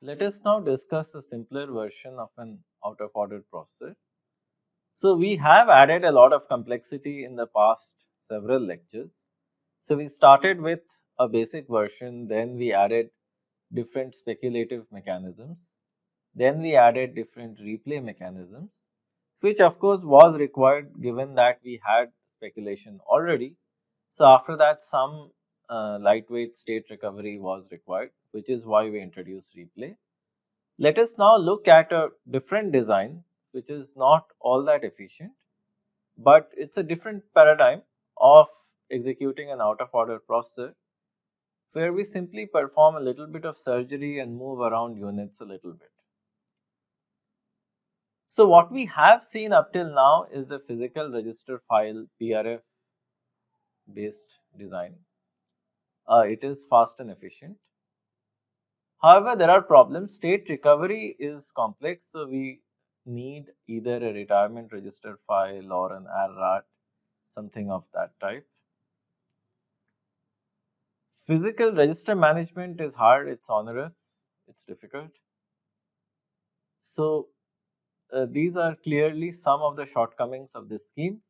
Let us now discuss the simpler version of an out of order processor. So we have added a lot of complexity in the past several lectures. So we started with a basic version, then we added different speculative mechanisms, then we added different replay mechanisms, which of course was required given that we had speculation already. So after that some lightweight state recovery was required, which is why we introduced replay. Let us now look at a different design which is not all that efficient, but it's a different paradigm of executing an out of order processor where we simply perform a little bit of surgery and move around units a little bit. So what we have seen up till now is the physical register file PRF based design. It is fast and efficient. However, there are problems. State recovery is complex, so we need either a retirement register file or an RRAT, something of that type. Physical register management is hard, it's onerous, it's difficult. So, these are clearly some of the shortcomings of this scheme.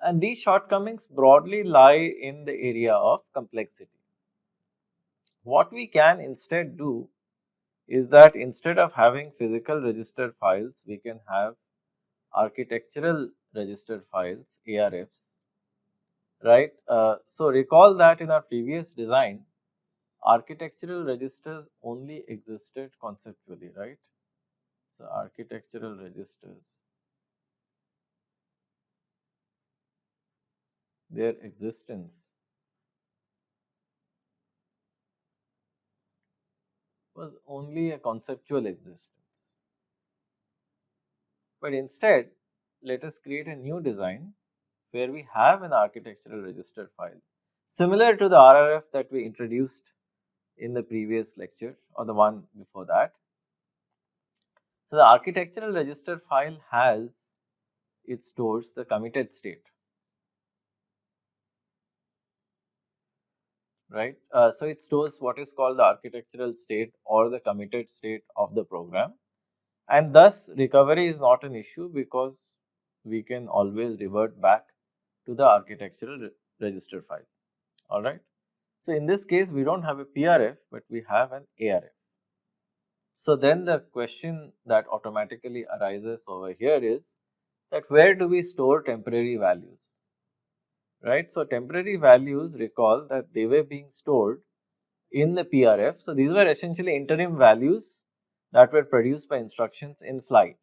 And these shortcomings broadly lie in the area of complexity. What we can instead do is that instead of having physical register files, we can have architectural register files, ARFs, right? So recall that in our previous design, architectural registers only existed conceptually, right? So architectural registers, their existence was only a conceptual existence. But instead, let us create a new design where we have an architectural register file similar to the RRF that we introduced in the previous lecture or the one before that. So the architectural register file has, it stores the committed state, right? So it stores what is called the architectural state or the committed state of the program, and thus recovery is not an issue because we can always revert back to the architectural register file. All right. So in this case, we don't have a PRF, but we have an ARF. So then the question that automatically arises over here is that where do we store temporary values, right? So temporary values, recall that they were being stored in the PRF. So these were essentially interim values that were produced by instructions in flight.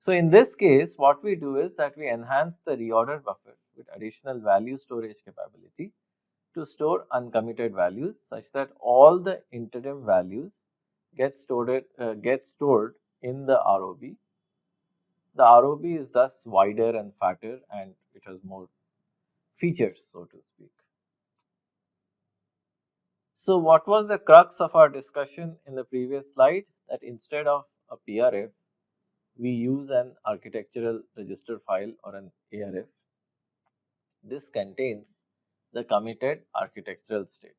So in this case, what we do is that we enhance the reorder buffer with additional value storage capability to store uncommitted values such that all the interim values get stored in the ROB. The ROB is thus wider and fatter and it has more features, so to speak. So what was the crux of our discussion in the previous slide? That instead of a PRF, we use an architectural register file or an ARF. This contains the committed architectural state.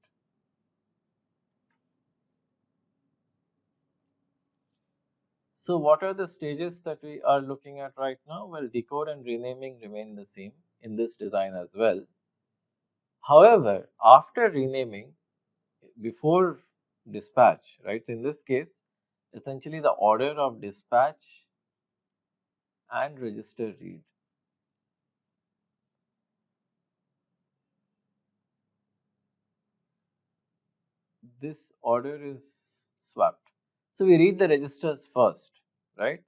So what are the stages that we are looking at right now? Well, decode and renaming remain the same in this design as well. However, after renaming, before dispatch, right? So in this case, essentially the order of dispatch and register read. This order is swapped. So we read the registers first, right?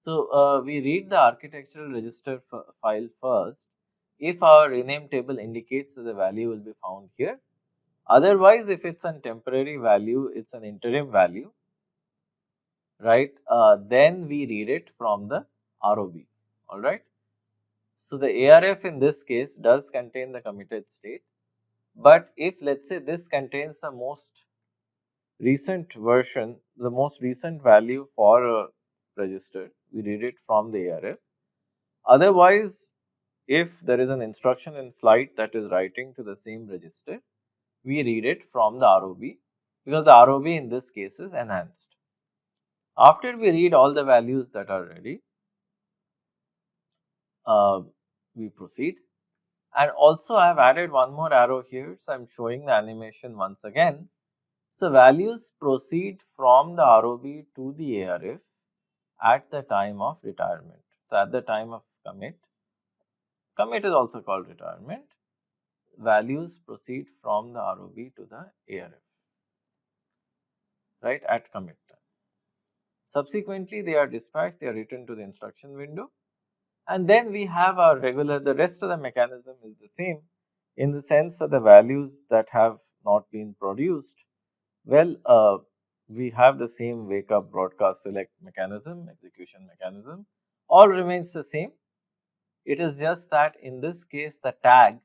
So we read the architectural register file first if our rename table indicates that the value will be found here. Otherwise, if it's a temporary value, it's an interim value, right? Then we read it from the ROB, all right? So the ARF in this case does contain the committed state, but if let's say this contains the most recent version, the most recent value for a register, we read it from the ARF. Otherwise, if there is an instruction in flight that is writing to the same register, we read it from the ROB. because the ROB in this case is enhanced. After we read all the values that are ready, we proceed. And also I have added one more arrow here, so I am showing the animation once again. So values proceed from the ROB to the ARF at the time of retirement. So at the time of commit is also called retirement, values proceed from the ROB to the ARF, right, at commit time. Subsequently, they are dispatched, they are written to the instruction window, and then we have our regular, the rest of the mechanism is the same in the sense that the values that have not been produced, well, we have the same wake up, broadcast, select mechanism, execution mechanism, all remains the same. It is just that in this case, the tag,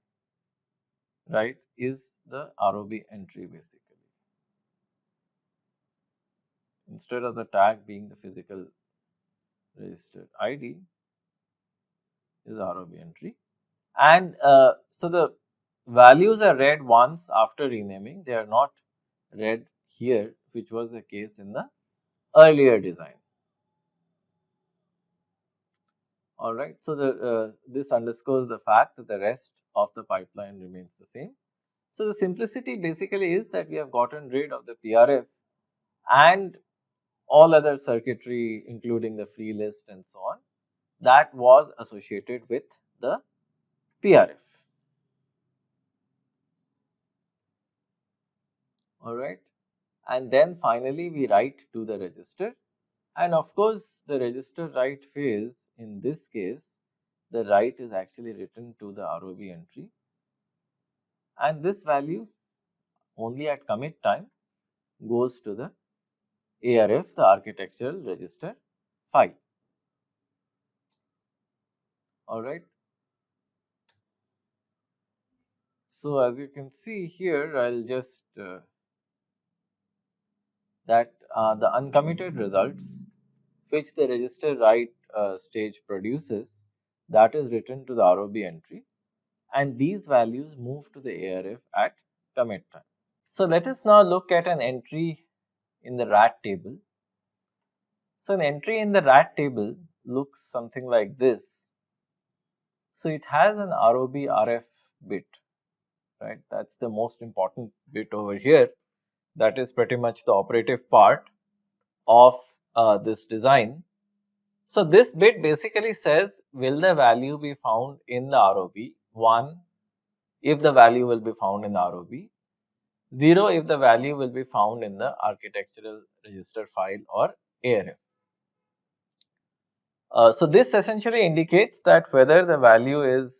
right, is the ROB entry basically. Instead of the tag being the physical registered ID, is ROB entry. And so the values are read once after renaming, they are not read here, which was the case in the earlier design. Alright, so this underscores the fact that the rest of the pipeline remains the same. So the simplicity basically is that we have gotten rid of the PRF and all other circuitry, including the free list and so on, that was associated with the PRF. Alright, and then finally we write to the register, and of course the register write phase, in this case the write is actually written to the ROB entry, and this value only at commit time goes to the ARF, the architectural register file. Alright, so as you can see here, I'll just that the uncommitted results which the register write stage produces, that is written to the ROB entry, and these values move to the ARF at commit time. So let us now look at an entry in the RAT table. So an entry in the RAT table looks something like this. So it has an ROB RF bit, right? That's the most important bit over here. That is pretty much the operative part of this design. So this bit basically says, will the value be found in the ROB? 1, if the value will be found in the ROB. 0, if the value will be found in the architectural register file or ARF. So this essentially indicates that whether the value is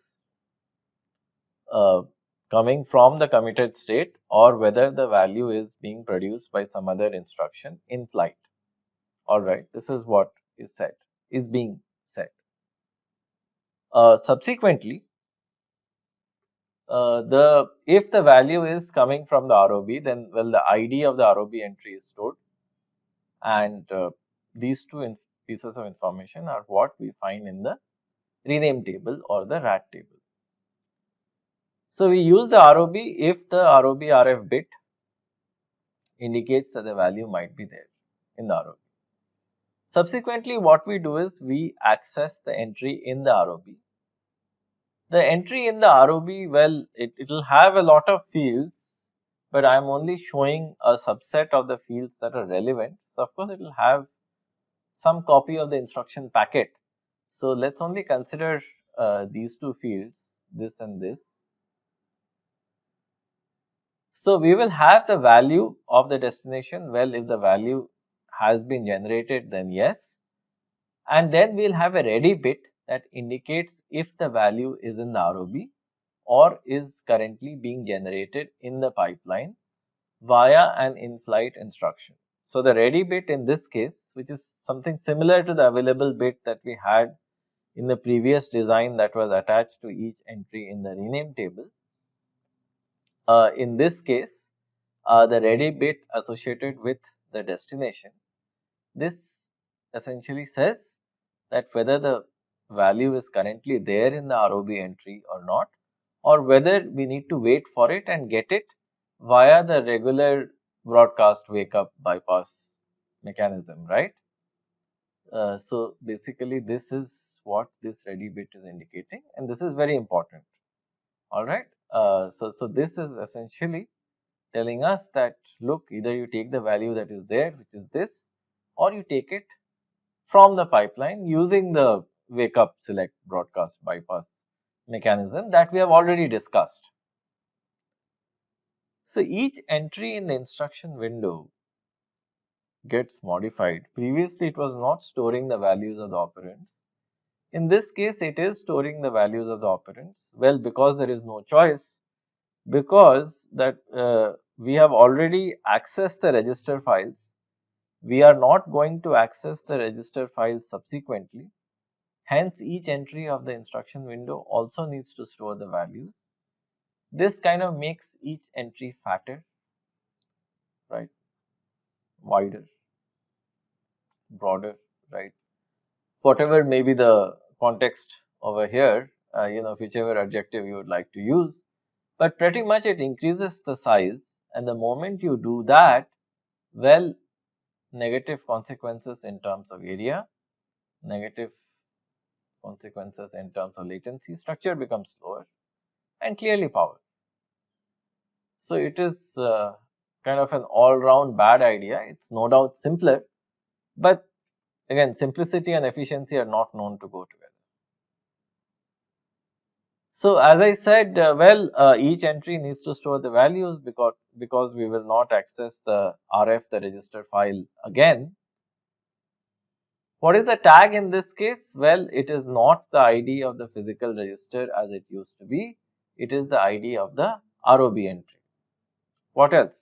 coming from the committed state or whether the value is being produced by some other instruction in flight. Alright, this is what is said, is being said. Subsequently, if the value is coming from the ROB, then well the ID of the ROB entry is stored, and these two pieces of information are what we find in the rename table or the RAT table. So we use the ROB if the ROB RF bit indicates that the value might be there in the ROB. Subsequently, what we do is we access the entry in the ROB. The entry in the ROB, well, it will have a lot of fields, but I am only showing a subset of the fields that are relevant. So of course, it will have some copy of the instruction packet. So let's only consider these two fields, this and this. So we will have the value of the destination. Well, if the value has been generated, then yes. And then we'll have a ready bit that indicates if the value is in the ROB or is currently being generated in the pipeline via an in-flight instruction. So the ready bit in this case, which is something similar to the available bit that we had in the previous design that was attached to each entry in the rename table. In this case, the ready bit associated with the destination, this essentially says that whether the value is currently there in the ROB entry or not, or whether we need to wait for it and get it via the regular broadcast wake up bypass mechanism, right? So basically this is what this ready bit is indicating, and this is very important. All right. So this is essentially telling us that look, either you take the value that is there, which is this, or you take it from the pipeline using the wake up select broadcast bypass mechanism that we have already discussed. So each entry in the instruction window gets modified. Previously it was not storing the values of the operands. In this case it is storing the values of the operands. Well, because there is no choice, because that we have already accessed the register files, we are not going to access the register files subsequently. Hence, each entry of the instruction window also needs to store the values. This kind of makes each entry fatter, right, wider, broader, right, whatever may be the context over here, whichever adjective you would like to use, but pretty much it increases the size, and the moment you do that, well, negative consequences in terms of area, negative consequences in terms of latency, structure becomes slower, and clearly power. So it is kind of an all-round bad idea. It's no doubt simpler, but again, simplicity and efficiency are not known to go together. So as I said, each entry needs to store the values because we will not access the RF, the register file again. What is the tag in this case? Well, it is not the ID of the physical register as it used to be. It is the ID of the ROB entry. What else?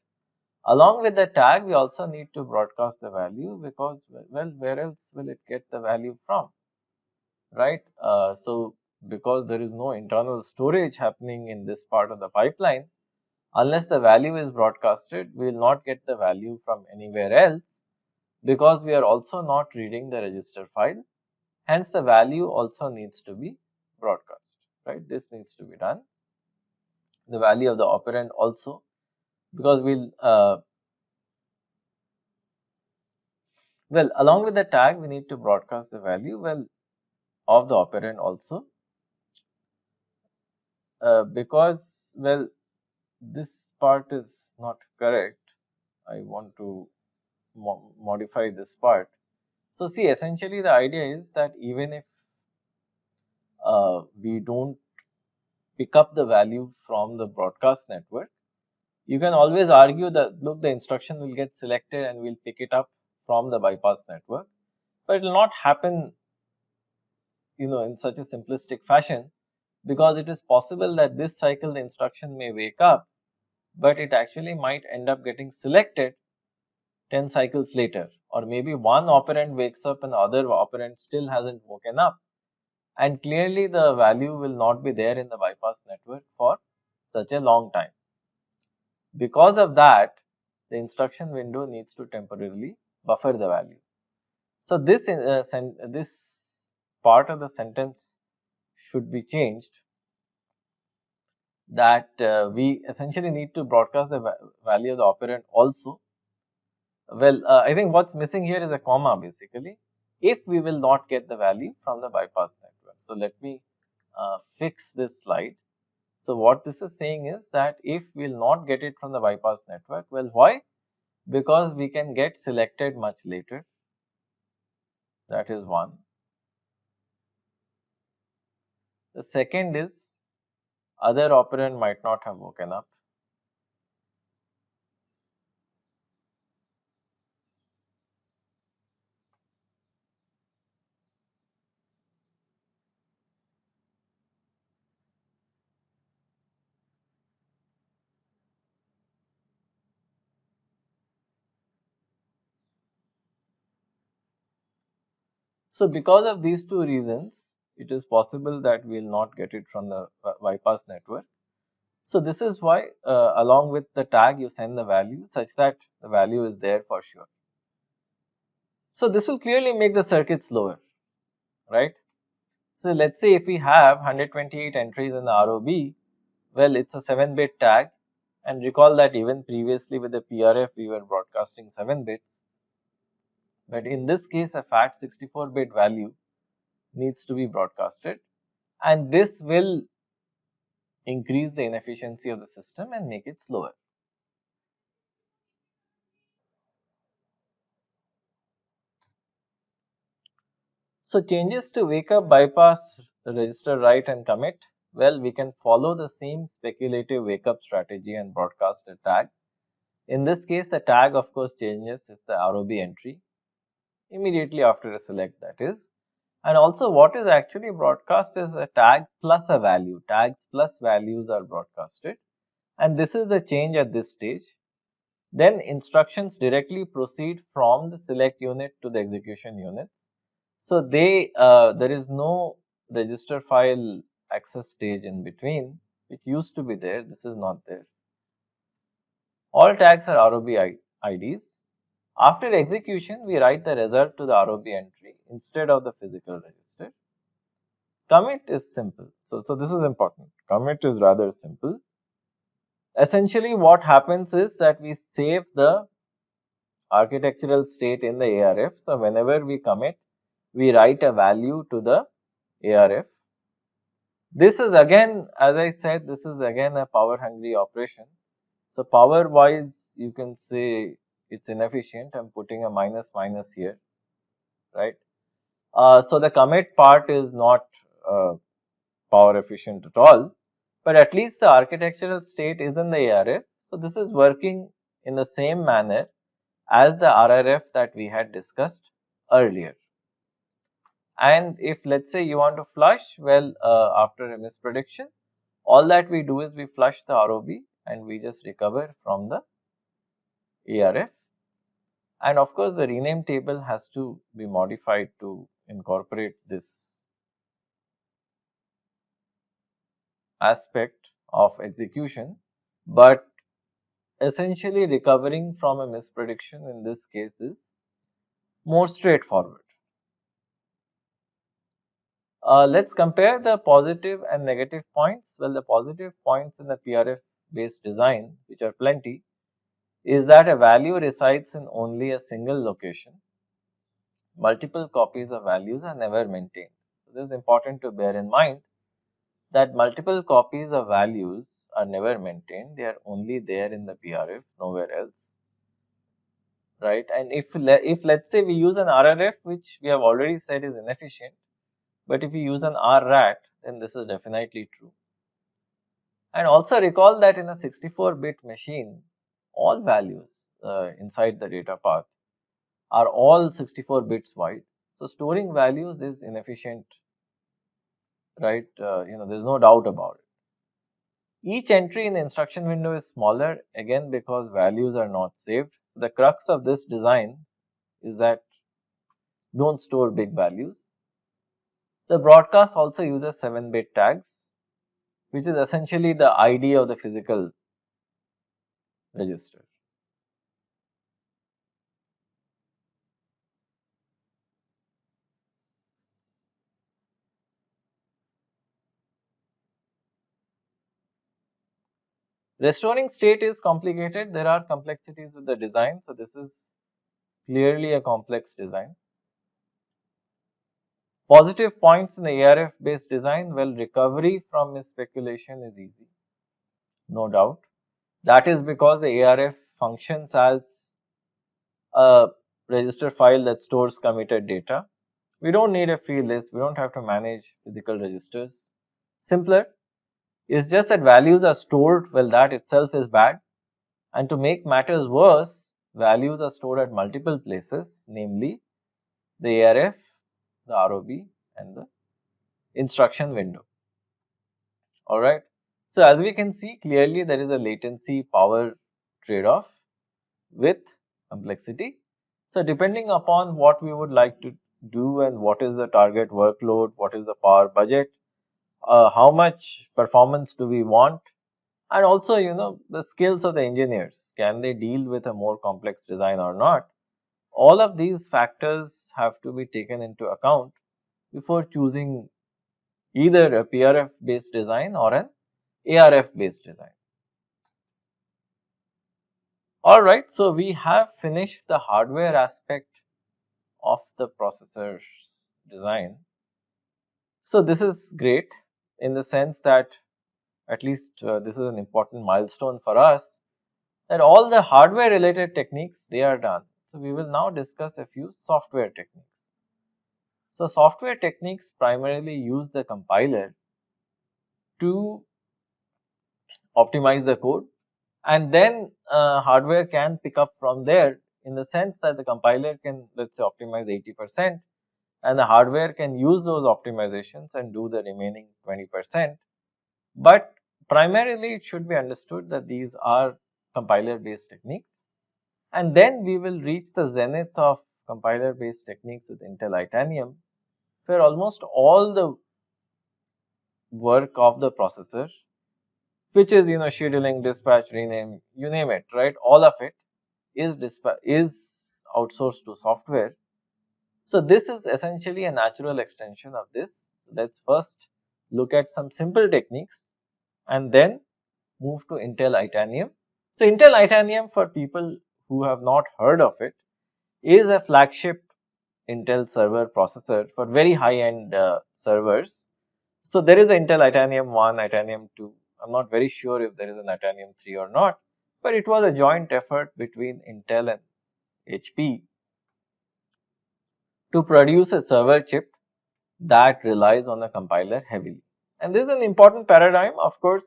Along with the tag, we also need to broadcast the value because, well, where else will it get the value from, right? So, because there is no internal storage happening in this part of the pipeline, unless the value is broadcasted, we will not get the value from anywhere else because we are also not reading the register file. Hence, the value also needs to be broadcast, right? This needs to be done. The value of the operand also, because along with the tag, we need to broadcast the value, of the operand also, because, this part is not correct. I want to modify this part. So, see, essentially the idea is that even if we don't pick up the value from the broadcast network, you can always argue that look, the instruction will get selected and we'll pick it up from the bypass network, but it will not happen, in such a simplistic fashion, because it is possible that this cycle the instruction may wake up, but it actually might end up getting selected 10 cycles later, or maybe one operand wakes up and the other operand still hasn't woken up, and clearly the value will not be there in the bypass network for such a long time. Because of that, the instruction window needs to temporarily buffer the value. So this part of the sentence should be changed, that we essentially need to broadcast the value of the operand also. I think what's missing here is a comma basically, if we will not get the value from the bypass network. So let me fix this slide. So what this is saying is that if we will not get it from the bypass network, well, why? Because we can get selected much later. That is one. The second is other operand might not have woken up. So because of these two reasons, it is possible that we will not get it from the bypass network. So this is why along with the tag you send the value such that the value is there for sure. So this will clearly make the circuit slower, right? So let's say if we have 128 entries in the ROB, well, it's a 7-bit tag, And recall that even previously with the PRF we were broadcasting 7 bits, but in this case a fat 64-bit value needs to be broadcasted, and this will increase the inefficiency of the system and make it slower. So changes to wake up, bypass, register, write and commit. Well, we can follow the same speculative wake up strategy and broadcast a tag. In this case, the tag of course changes, it's the ROB entry immediately after a select, that is. And also what is actually broadcast is a tag plus a value. Tags plus values are broadcasted, and this is the change at this stage. Then instructions directly proceed from the select unit to the execution units. So there is no register file access stage in between, which used to be there. This is not there. All tags are ROB IDs. After execution, we write the result to the ROB entry instead of the physical register. Commit is simple. So this is important. Commit is rather simple. Essentially, what happens is that we save the architectural state in the ARF. So whenever we commit, we write a value to the ARF. This is again, as I said, this is again a power hungry operation. So power wise, you can say it's inefficient. I'm putting a minus minus here, right? So the commit part is not power efficient at all, but at least the architectural state is in the ARF. So this is working in the same manner as the RRF that we had discussed earlier. And if let's say you want to flush, well, after a misprediction, all that we do is we flush the ROB and we just recover from the ARF. And of course, the rename table has to be modified to incorporate this aspect of execution, but essentially recovering from a misprediction in this case is more straightforward. Let's compare the positive and negative points. Well, the positive points in the PRF based design, which are plenty, is that a value resides in only a single location. Multiple copies of values are never maintained. So, this is important to bear in mind that multiple copies of values are never maintained. They are only there in the PRF, nowhere else, right? And if let's say we use an RRF, which we have already said is inefficient, but if we use an RRAT, then this is definitely true. And also recall that in a 64-bit machine, all values inside the data path are all 64 bits wide. So storing values is inefficient, right? There's no doubt about it. Each entry in the instruction window is smaller, again because values are not saved. The crux of this design is that don't store big values. The broadcast also uses 7-bit tags, which is essentially the ID of the physical register. Restoring state is complicated. There are complexities with the design. So this is clearly a complex design. Positive points in the ARF based design, well, recovery from misspeculation is easy, no doubt. That is because the ARF functions as a register file that stores committed data. We don't need a field list, we don't have to manage physical registers. Simpler. It's just that values are stored, well, that itself is bad. And to make matters worse, values are stored at multiple places, namely the ARF, the ROB, and the instruction window. Alright. So as we can see clearly, there is a latency power trade-off with complexity. So depending upon what we would like to do and what is the target workload, what is the power budget, how much performance do we want, and also the skills of the engineers, can they deal with a more complex design or not. All of these factors have to be taken into account before choosing either a PRF based design or an ARF based design. Alright, so we have finished the hardware aspect of the processor's design. So this is great in the sense that at least this is an important milestone for us, that all the hardware related techniques, they are done. So we will now discuss a few software techniques. So software techniques primarily use the compiler to optimize the code, and then hardware can pick up from there, in the sense that the compiler can, let's say, optimize 80% and the hardware can use those optimizations and do the remaining 20%. But primarily it should be understood that these are compiler based techniques, and then we will reach the zenith of compiler based techniques with Intel Itanium, where almost all the work of the processor, which is scheduling, dispatch, rename, you name it, right, all of it is outsourced to software. So this is essentially a natural extension of this. Let's first look at some simple techniques and then move to Intel Itanium. So Intel Itanium, for people who have not heard of it, is a flagship Intel server processor for very high-end servers. So there is an Intel Itanium 1, Itanium 2. I'm not very sure if there is an Itanium 3 or not, but it was a joint effort between Intel and HP to produce a server chip that relies on the compiler heavily. And this is an important paradigm. Of course,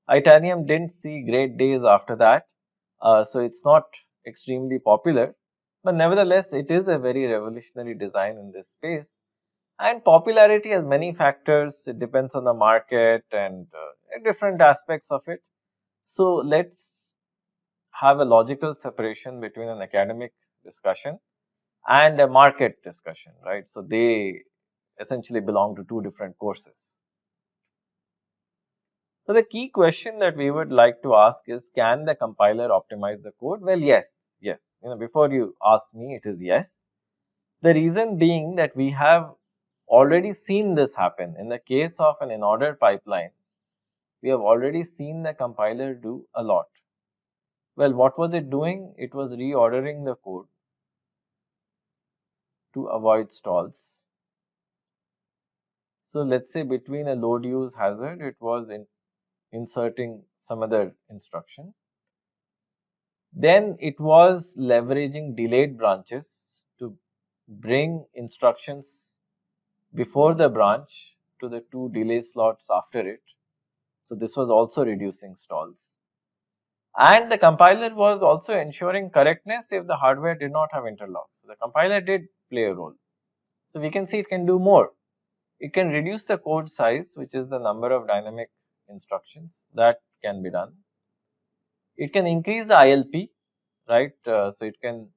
Itanium didn't see great days after that, so it's not extremely popular, but nevertheless it is a very revolutionary design in this space. And popularity has many factors. It depends on the market and different aspects of it. So let's have a logical separation between an academic discussion and a market discussion, right? So they essentially belong to two different courses. So the key question that we would like to ask is, can the compiler optimize the code? Well, yes, yes. Before you ask me, it is yes. The reason being that we have already seen this happen. In the case of an in-order pipeline, we have already seen the compiler do a lot. Well, what was it doing? It was reordering the code to avoid stalls. So let's say between a load use hazard, it was inserting some other instruction. Then it was leveraging delayed branches to bring instructions before the branch to the two delay slots after it. So this was also reducing stalls. And the compiler was also ensuring correctness if the hardware did not have interlock. So the compiler did play a role. So we can see it can do more. It can reduce the code size, which is the number of dynamic instructions that can be done. It can increase the ILP, right? So it can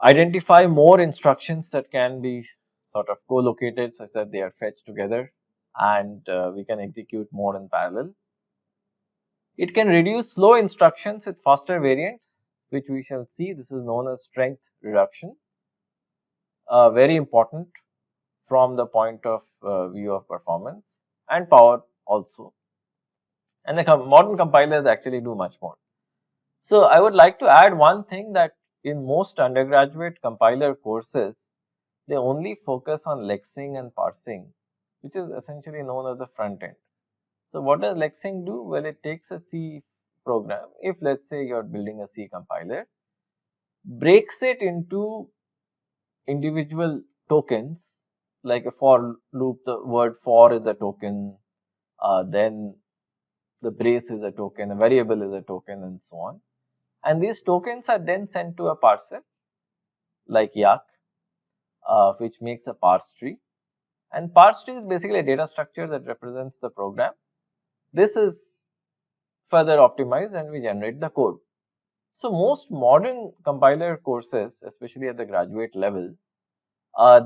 identify more instructions that can be sort of co-located such that they are fetched together, and we can execute more in parallel. It can reduce slow instructions with faster variants, which we shall see. This is known as strength reduction. Very important from the point of view of performance and power also. And the modern compilers actually do much more. So I would like to add one thing, that in most undergraduate compiler courses, they only focus on lexing and parsing, which is essentially known as the front end. So what does lexing do? Well, it takes a C program. If let's say you're building a C compiler, breaks it into individual tokens, like a for loop. The word for is a token, then the brace is a token, a variable is a token, and so on. And these tokens are then sent to a parser like Yak, which makes a parse tree. And parse tree is basically a data structure that represents the program. This is further optimized and we generate the code. So most modern compiler courses, especially at the graduate level,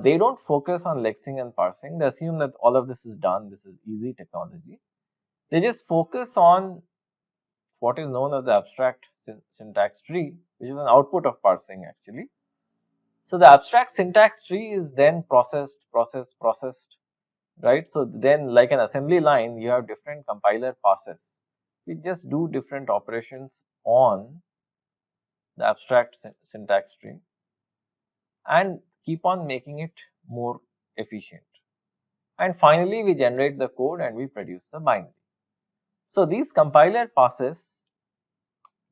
they don't focus on lexing and parsing. They assume that all of this is done, this is easy technology. They just focus on what is known as the abstract syntax tree, which is an output of parsing actually. So the abstract syntax tree is then processed, right? So then, like an assembly line, you have different compiler passes. We just do different operations on the abstract syntax tree, and keep on making it more efficient. And finally, we generate the code and we produce the binary. So these compiler passes,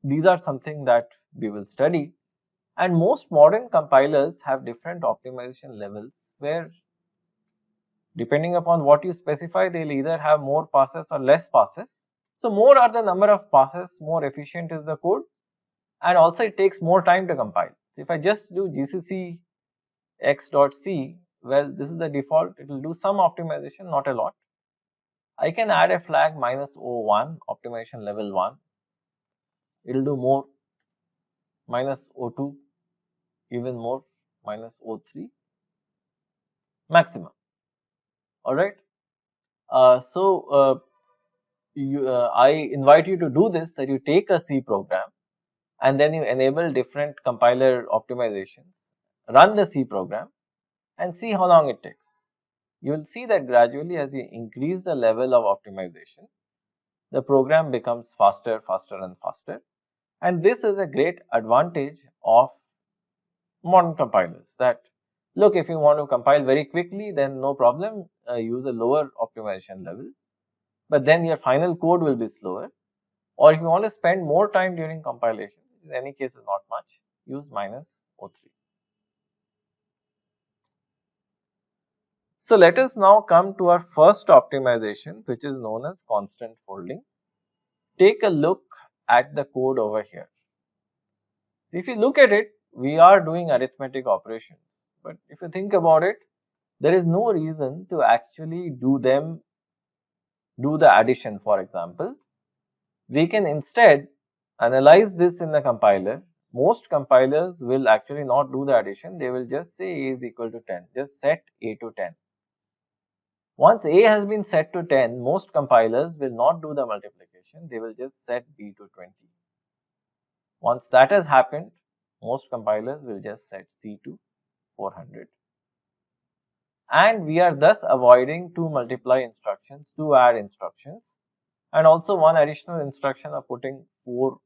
these are something that we will study, and most modern compilers have different optimization levels where depending upon what you specify, they'll either have more passes or less passes. So more are the number of passes, more efficient is the code, and also it takes more time to compile. So if I just do gcc x.c, well, this is the default, it will do some optimization, not a lot. I can add a flag -o1, optimization level 1, it will do more, -o2, even more, -o3, maximum. Alright. I invite you to do this, that you take a C program and then you enable different compiler optimizations, run the C program and see how long it takes. You will see that gradually as you increase the level of optimization, the program becomes faster, faster and faster, and this is a great advantage of modern compilers, that look, if you want to compile very quickly, then no problem, use a lower optimization level, but then your final code will be slower. Or if you want to spend more time during compilation, which in any case is not much, use -o3. So let us now come to our first optimization, which is known as constant folding. Take a look at the code over here. If you look at it, we are doing arithmetic operations, but if you think about it, there is no reason to actually do the addition, for example. We can instead analyze this in the compiler. Most compilers will actually not do the addition, they will just say a is equal to 10, just set a to 10. Once a has been set to 10, most compilers will not do the multiplication, they will just set b to 20. Once that has happened, most compilers will just set c to 400. And we are thus avoiding two multiply instructions, two add instructions, and also one additional instruction of putting 4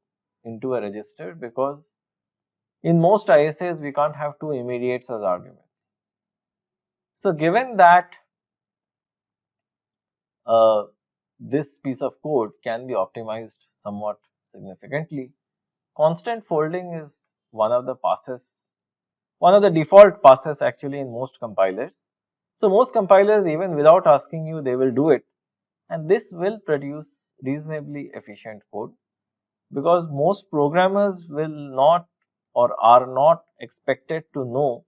into a register, because in most ISAs we can't have two immediates as arguments. So given that this piece of code can be optimized somewhat significantly, constant folding is one of the passes, one of the default passes actually in most compilers. So most compilers, even without asking you, they will do it, and this will produce reasonably efficient code, because most programmers will not or are not expected to know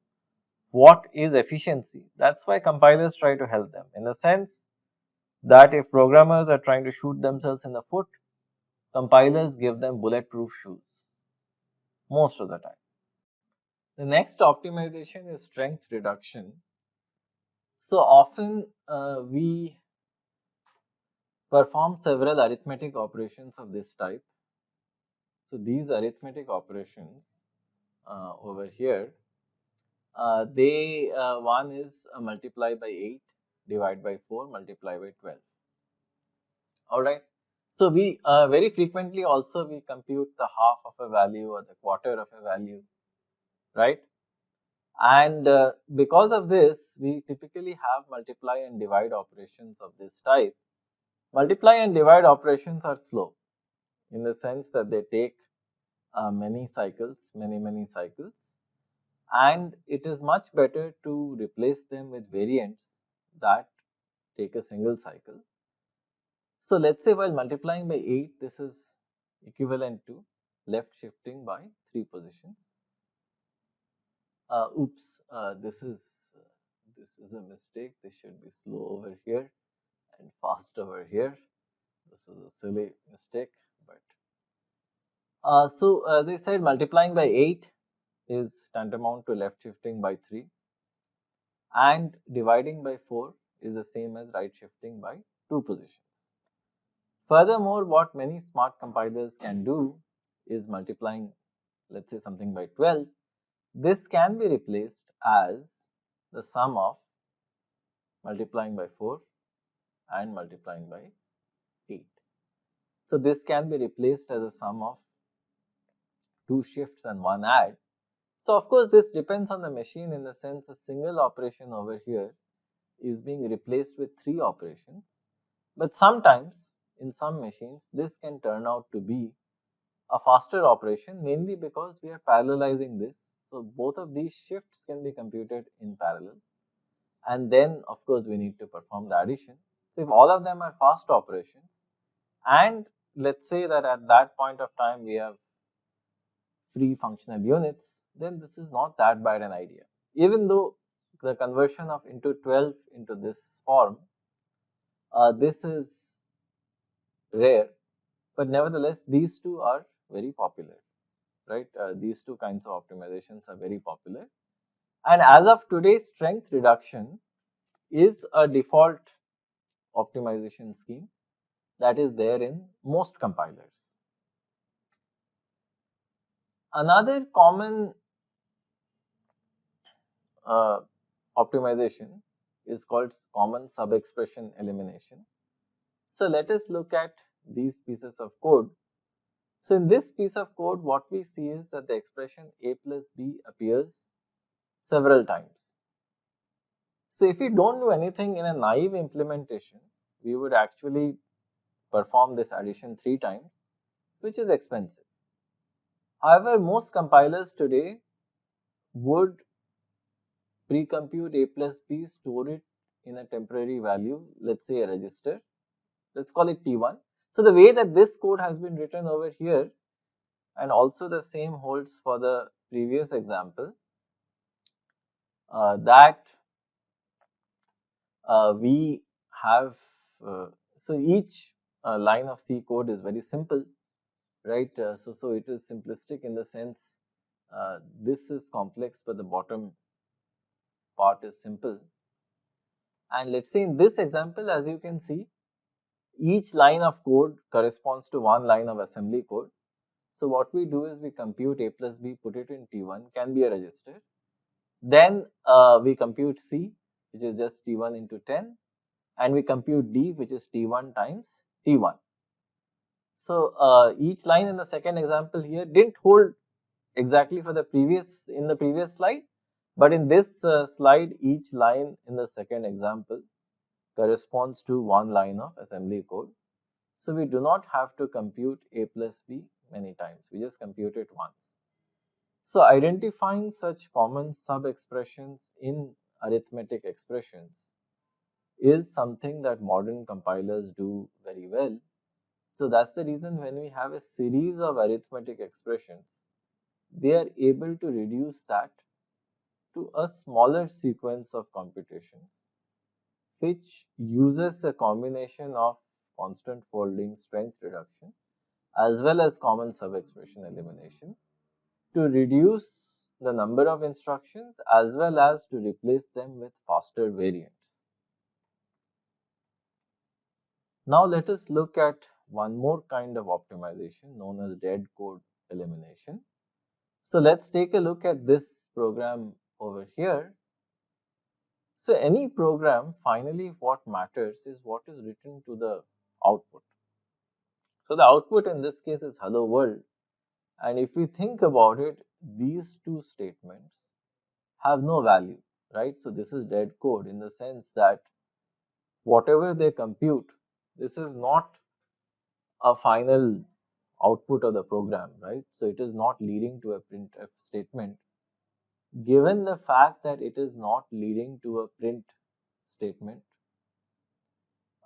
what is efficiency. That's why compilers try to help them, in the sense that if programmers are trying to shoot themselves in the foot, compilers give them bulletproof shoes most of the time. The next optimization is strength reduction. So often we perform several arithmetic operations of this type. So these arithmetic operations over here, one is multiply by 8, divide by 4, multiply by 12. Alright. So we very frequently also we compute the half of a value or the quarter of a value, right? And because of this, we typically have multiply and divide operations of this type. Multiply and divide operations are slow, in the sense that they take many cycles, many cycles, and it is much better to replace them with variants that take a single cycle. So let's say while multiplying by 8, this is equivalent to left shifting by 3 positions. This is a mistake. This should be slow over here and fast over here. This is a silly mistake, but so as I said, multiplying by 8 is tantamount to left shifting by 3, and dividing by 4 is the same as right shifting by 2 positions. Furthermore, what many smart compilers can do is multiplying, let's say, something by 12. This can be replaced as the sum of multiplying by 4 and multiplying by 8. So this can be replaced as a sum of 2 shifts and 1 add. So of course this depends on the machine, in the sense a single operation over here is being replaced with 3 operations. But sometimes in some machines this can turn out to be a faster operation, mainly because we are parallelizing this. So both of these shifts can be computed in parallel, and then of course we need to perform the addition. So if all of them are fast operations, and let's say that at that point of time we have free functional units, then this is not that bad an idea. Even though the conversion of into 12 into this form, this is rare, but nevertheless these two are very popular, right? These two kinds of optimizations are very popular, and as of today strength reduction is a default optimization scheme that is there in most compilers. Another common uh, optimization is called common sub-expression elimination. So let us look at these pieces of code. So in this piece of code, what we see is that the expression a plus b appears several times. So if we don't do anything in a naive implementation, we would actually perform this addition 3 times, which is expensive. However, most compilers today would pre-compute a plus b, store it in a temporary value, let's say a register. Let's call it T1. So the way that this code has been written over here, and also the same holds for the previous example, that we have, so each line of C code is very simple, right? So it is simplistic in the sense this is complex, but the bottom part is simple. And let's say in this example, as you can see, each line of code corresponds to one line of assembly code. So what we do is we compute a plus b, put it in T1, can be a register. Then we compute C, which is just T1 into 10, and we compute D, which is T1 times T1. So each line in the second example here didn't hold exactly for the previous slide, but in this slide, each line in the second example corresponds to one line of assembly code. So we do not have to compute a plus b many times, we just compute it once. So identifying such common sub-expressions in arithmetic expressions is something that modern compilers do very well. So that's the reason when we have a series of arithmetic expressions, they are able to reduce that to a smaller sequence of computations, which uses a combination of constant folding, strength reduction, as well as common sub-expression elimination to reduce the number of instructions as well as to replace them with faster variants. Now let us look at one more kind of optimization known as dead code elimination. So let's take a look at this program over here. So any program, finally what matters is what is written to the output. So the output in this case is hello world, and if we think about it, these two statements have no value, right? So this is dead code in the sense that whatever they compute, this is not a final output of the program, right? So it is not leading to a printf statement. Given the fact that it is not leading to a print statement,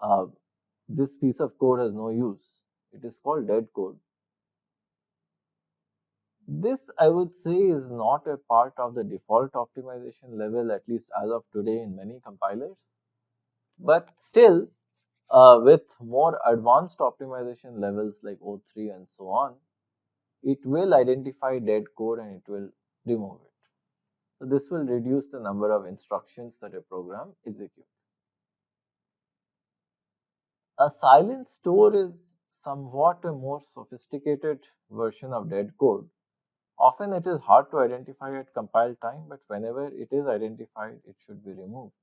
uh, this piece of code has no use. It is called dead code. This, I would say, is not a part of the default optimization level, at least as of today in many compilers. But still, with more advanced optimization levels like O3 and so on, it will identify dead code and it will remove it. So this will reduce the number of instructions that a program executes. A silent store is somewhat a more sophisticated version of dead code. Often it is hard to identify at compile time, but whenever it is identified, it should be removed.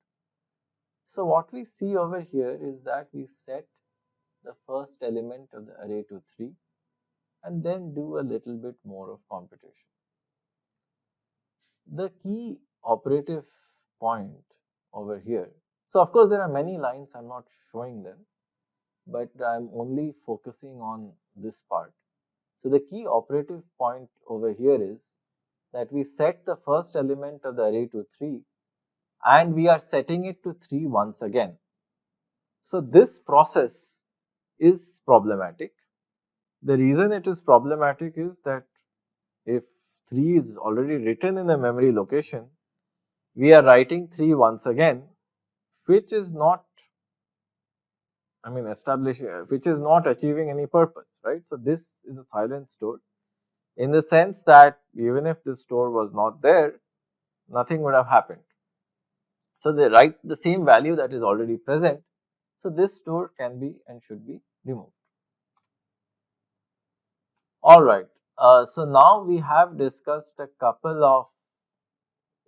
So what we see over here is that we set the first element of the array to 3, and then do a little bit more of computation. The key operative point over here, so of course there are many lines, I'm not showing them, but I'm only focusing on this part. So the key operative point over here is that we set the first element of the array to 3 and we are setting it to 3 once again. So this process is problematic. The reason it is problematic is that if 3 is already written in a memory location, we are writing 3 once again, which is not, which is not achieving any purpose, right? So this is a silent store in the sense that even if this store was not there, nothing would have happened. So they write the same value that is already present. So this store can be and should be removed. Alright, so now we have discussed a couple of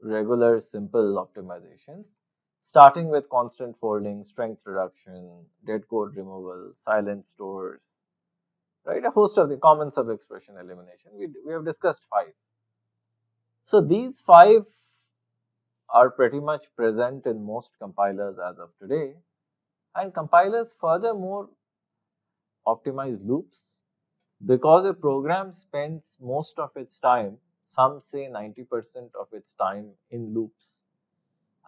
regular simple optimizations, starting with constant folding, strength reduction, dead code removal, silent stores, right? A host of the common sub-expression elimination. We have discussed 5. So these 5 are pretty much present in most compilers as of today, and compilers furthermore optimize loops because a program spends most of its time, some say 90% of its time, in loops,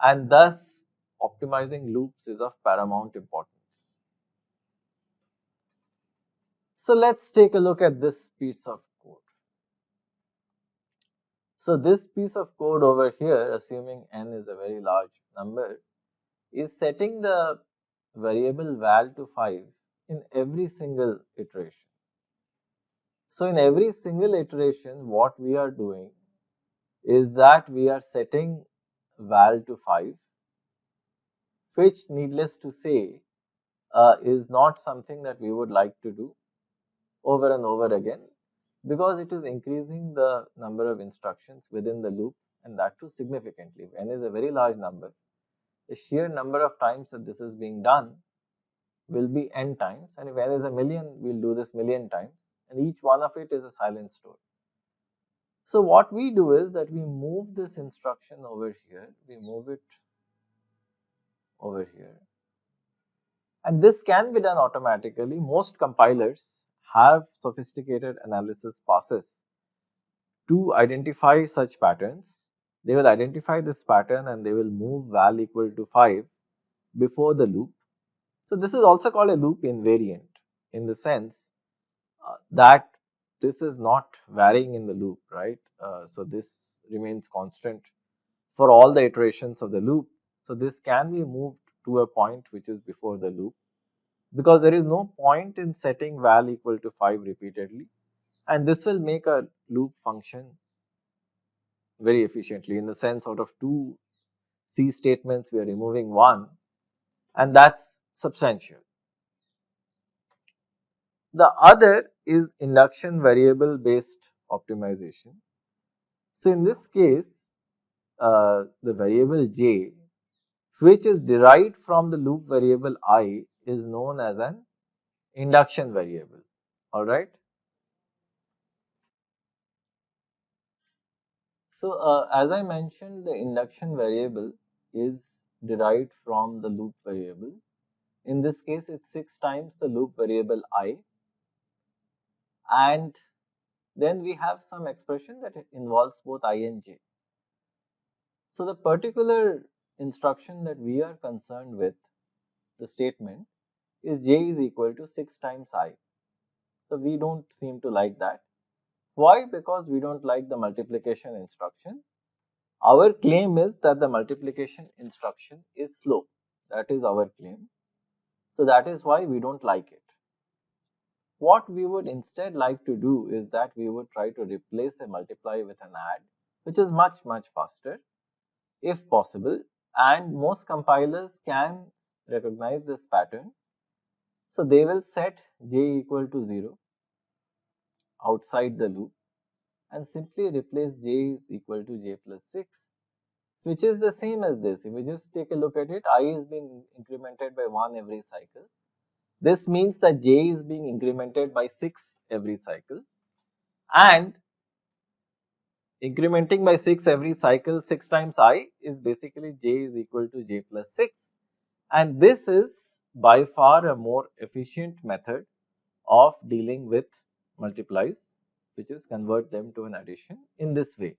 and thus optimizing loops is of paramount importance. So let's take a look at this piece of code. So this piece of code over here, assuming n is a very large number, is setting the variable val to 5 in every single iteration. So in every single iteration, what we are doing is that we are setting val to 5, which needless to say is not something that we would like to do over and over again, because it is increasing the number of instructions within the loop, and that too significantly. If n is a very large number, the sheer number of times that this is being done will be n times, and if n is a million, we'll do this million times, and each one of it is a silent store. So what we do is that we move this instruction over here, we move it over here, and this can be done automatically. Most compilers have sophisticated analysis passes to identify such patterns. They will identify this pattern and they will move val equal to 5 before the loop. So this is also called a loop invariant in the sense that this is not varying in the loop, right? So this remains constant for all the iterations of the loop. So this can be moved to a point which is before the loop, because there is no point in setting val equal to 5 repeatedly, and this will make a loop function very efficiently. In the sense, out of 2 C statements, we are removing 1, and that's substantial. The other is induction variable based optimization. So in this case, the variable j, which is derived from the loop variable I, is known as an induction variable. Alright. So as I mentioned, the induction variable is derived from the loop variable. In this case, it's 6 times the loop variable I, and then we have some expression that involves both I and j. So the particular instruction that we are concerned with, the statement, is j is equal to 6 times I. So we don't seem to like that. Why? Because we don't like the multiplication instruction. Our claim is that the multiplication instruction is slow. That is our claim. So that is why we don't like it. What we would instead like to do is that we would try to replace a multiply with an add, which is much faster if possible, and most compilers can recognize this pattern. So they will set j equal to 0 outside the loop and simply replace j is equal to j plus 6, which is the same as this. If we just take a look at it, I is being incremented by 1 every cycle. This means that j is being incremented by 6 every cycle. and incrementing by 6 every cycle, 6 times I is basically j is equal to j plus 6, and this is by far a more efficient method of dealing with multiplies, which is convert them to an addition in this way.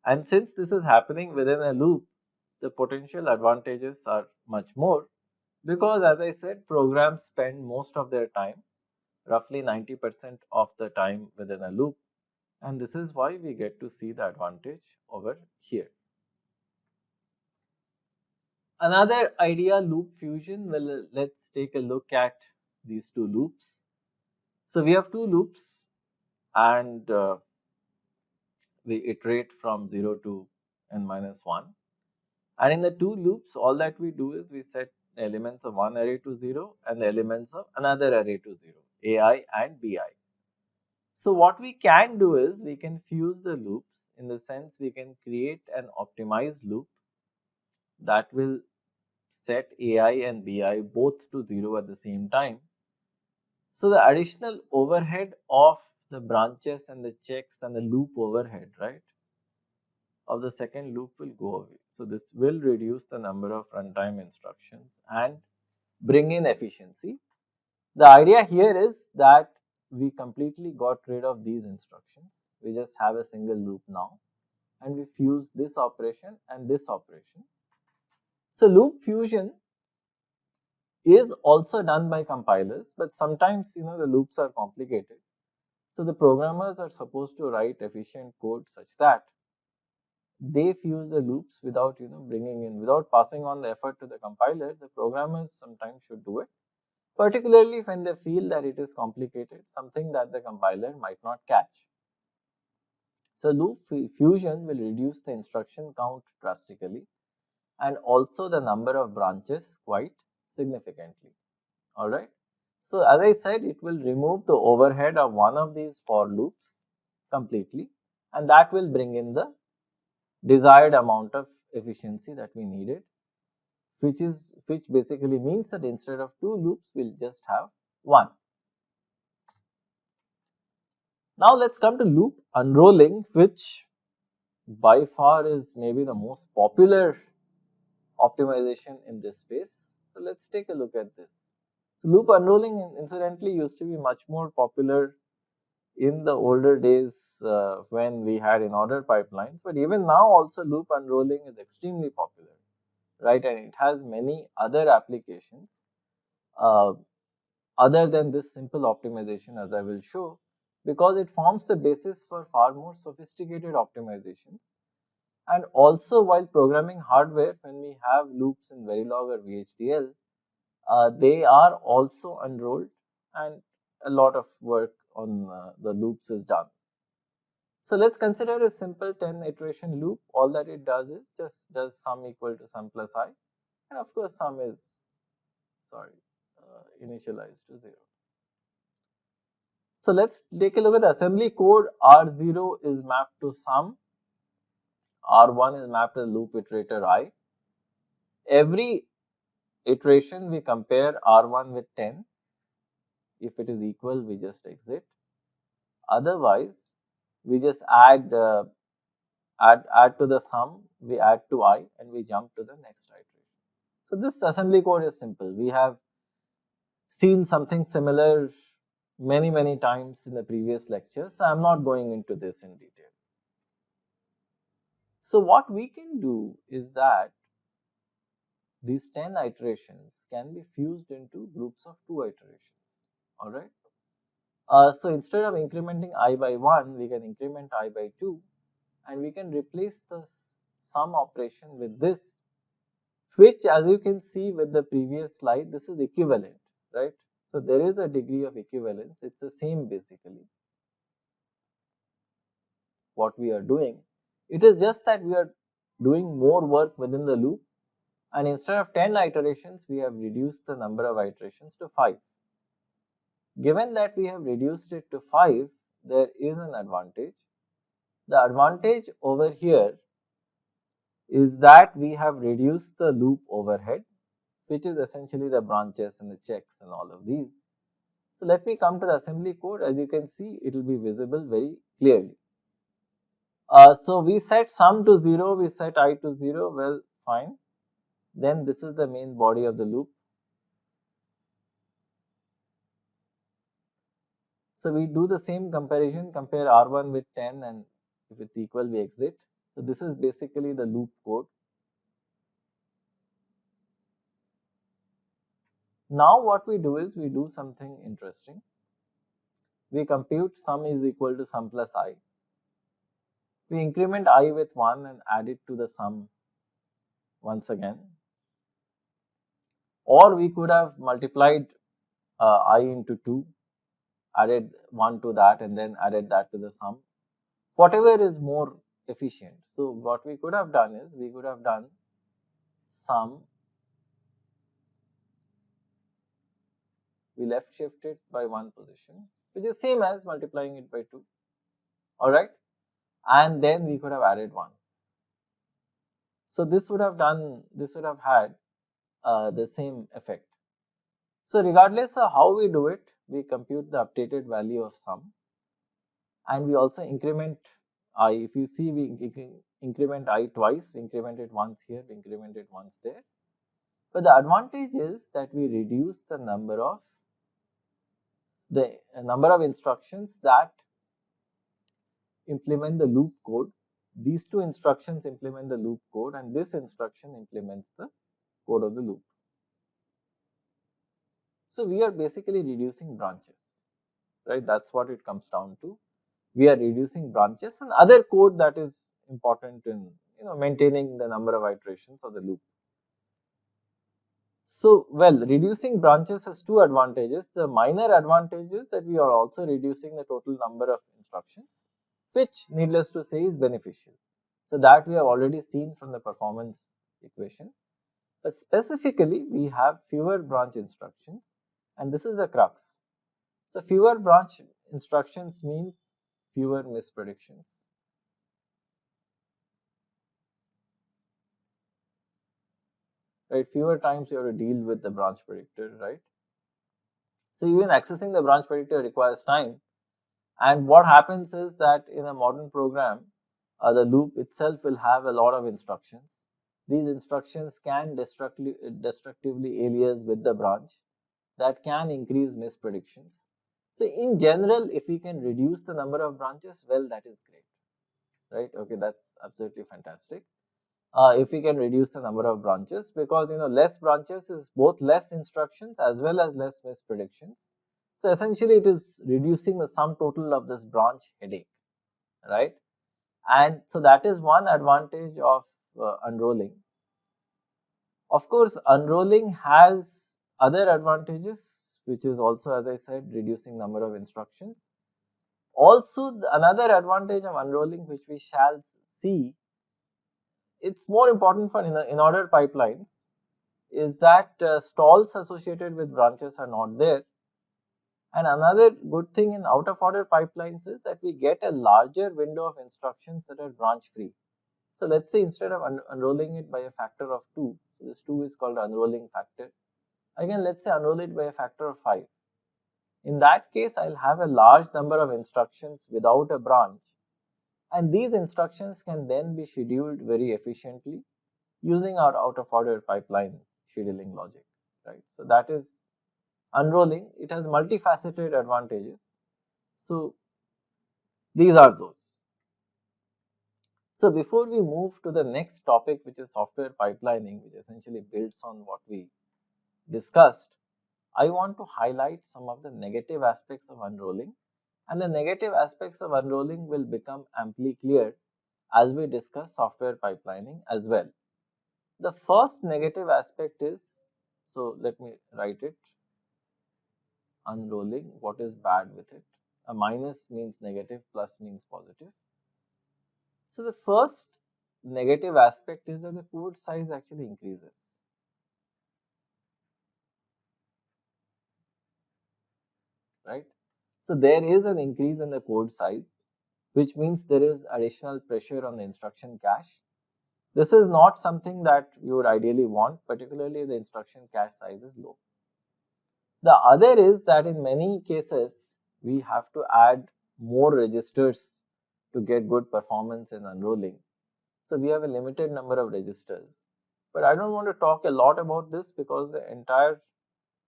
And since this is happening within a loop, the potential advantages are much more, because as I said, programs spend most of their time, roughly 90% of the time, within a loop, and this is why we get to see the advantage over here. Another idea, loop fusion. Well, let's take a look at these two loops. So we have two loops, and we iterate from 0 to n minus 1. And in the two loops, all that we do is we set the elements of one array to 0 and the elements of another array to 0, ai and bi. So what we can do is we can fuse the loops, in the sense we can create an optimized loop that will set ai and bi both to 0 at the same time. So the additional overhead of the branches and the checks and the loop overhead, right, of the second loop will go away. So this will reduce the number of runtime instructions and bring in efficiency. The idea here is that we completely got rid of these instructions. We just have a single loop now, and we fuse this operation and this operation. So loop fusion is also done by compilers, but sometimes the loops are complicated. So the programmers are supposed to write efficient code such that they fuse the loops without without passing on the effort to the compiler. The programmers sometimes should do it, particularly when they feel that it is complicated, something that the compiler might not catch. So loop fusion will reduce the instruction count drastically, and also the number of branches quite significantly. Alright. So as I said, it will remove the overhead of one of these for loops completely, and that will bring in the desired amount of efficiency that we needed, which basically means that instead of two loops, we'll just have one. Now let's come to loop unrolling, which by far is maybe the most popular optimization in this space. So let's take a look at this. So loop unrolling incidentally used to be much more popular in the older days when we had in order pipelines, but even now also loop unrolling is extremely popular, right? And it has many other applications uh, other than this simple optimization, as I will show, because it forms the basis for far more sophisticated optimizations. And also, while programming hardware, when we have loops in Verilog or VHDL, they are also unrolled, and a lot of work on the loops is done. So let's consider a simple 10 iteration loop. All that it does is just does sum equal to sum plus I, and of course sum is initialized to 0. So let's take a look at the assembly code. R0 is mapped to sum, R1 is mapped to the loop iterator I. Every iteration we compare R1 with 10. If it is equal, we just exit. Otherwise, we just add to the sum, we add to I, and we jump to the next iteration. So this assembly code is simple. We have seen something similar many times in the previous lectures, so I'm not going into this in detail. So what we can do is that these 10 iterations can be fused into groups of 2 iterations. Alright. So instead of incrementing I by 1, we can increment I by 2, and we can replace the sum operation with this, which, as you can see with the previous slide, this is equivalent, right? So there is a degree of equivalence. It's the same basically what we are doing. It is just that we are doing more work within the loop, and instead of 10 iterations, we have reduced the number of iterations to 5. Given that we have reduced it to 5, there is an advantage. The advantage over here is that we have reduced the loop overhead, which is essentially the branches and the checks and all of these. So let me come to the assembly code. As you can see, it will be visible very clearly. So we set sum to 0, we set I to 0, well, fine. Then this is the main body of the loop. So we do the same comparison, compare R1 with 10, and if it's equal, we exit. So this is basically the loop code. Now what we do is we do something interesting. We compute sum is equal to sum plus I. We increment I with 1 and add it to the sum once again. Or we could have multiplied I into 2, added 1 to that, and then added that to the sum. Whatever is more efficient. So what we could have done is we could have done sum, we left shift it by 1 position, which is same as multiplying it by 2. Alright, and then we could have added 1. So this would have had the same effect. So regardless of how we do it, we compute the updated value of sum, and we also increment I. If you see, we increment I twice, we increment it once here, we increment it once there. But the advantage is that we reduce the number of instructions that implement the loop code. These two instructions implement the loop code, and this instruction implements the code of the loop. So we are basically reducing branches, right? That's what it comes down to. We are reducing branches and other code that is important in maintaining the number of iterations of the loop. So, well, reducing branches has two advantages. The minor advantage is that we are also reducing the total number of instructions, which needless to say is beneficial. So that we have already seen from the performance equation. But specifically, we have fewer branch instructions, and this is the crux. So fewer branch instructions means fewer mispredictions. Right, fewer times you have to deal with the branch predictor, right? So even accessing the branch predictor requires time. And what happens is that in a modern program, the loop itself will have a lot of instructions. These instructions can destructively alias with the branch that can increase mispredictions. So in general, if we can reduce the number of branches, well, that is great, right? Okay, that's absolutely fantastic. If we can reduce the number of branches, because less branches is both less instructions as well as less mispredictions. So essentially it is reducing the sum total of this branch headache, right? And so that is one advantage of unrolling. Of course, unrolling has other advantages, which is also, as I said, reducing number of instructions. Also, another advantage of unrolling, which we shall see, it's more important for in order pipelines, is that stalls associated with branches are not there. And another good thing in out of order pipelines is that we get a larger window of instructions that are branch free. So let's say instead of unrolling it by a factor of 2, so this 2 is called unrolling factor. Again, let's say unroll it by a factor of 5. In that case, I'll have a large number of instructions without a branch, and these instructions can then be scheduled very efficiently using our out of order pipeline scheduling logic, right? So that is unrolling. It has multifaceted advantages. So these are those. So before we move to the next topic, which is software pipelining, which essentially builds on what we discussed, I want to highlight some of the negative aspects of unrolling, and the negative aspects of unrolling will become amply clear as we discuss software pipelining as well. The first negative aspect is, so let me write it, unrolling. What is bad with it? A minus means negative, plus means positive. So the first negative aspect is that the code size actually increases. Right? So there is an increase in the code size, which means there is additional pressure on the instruction cache. This is not something that you would ideally want, particularly if the instruction cache size is low. The other is that in many cases, we have to add more registers to get good performance in unrolling. So we have a limited number of registers. But I don't want to talk a lot about this because the entire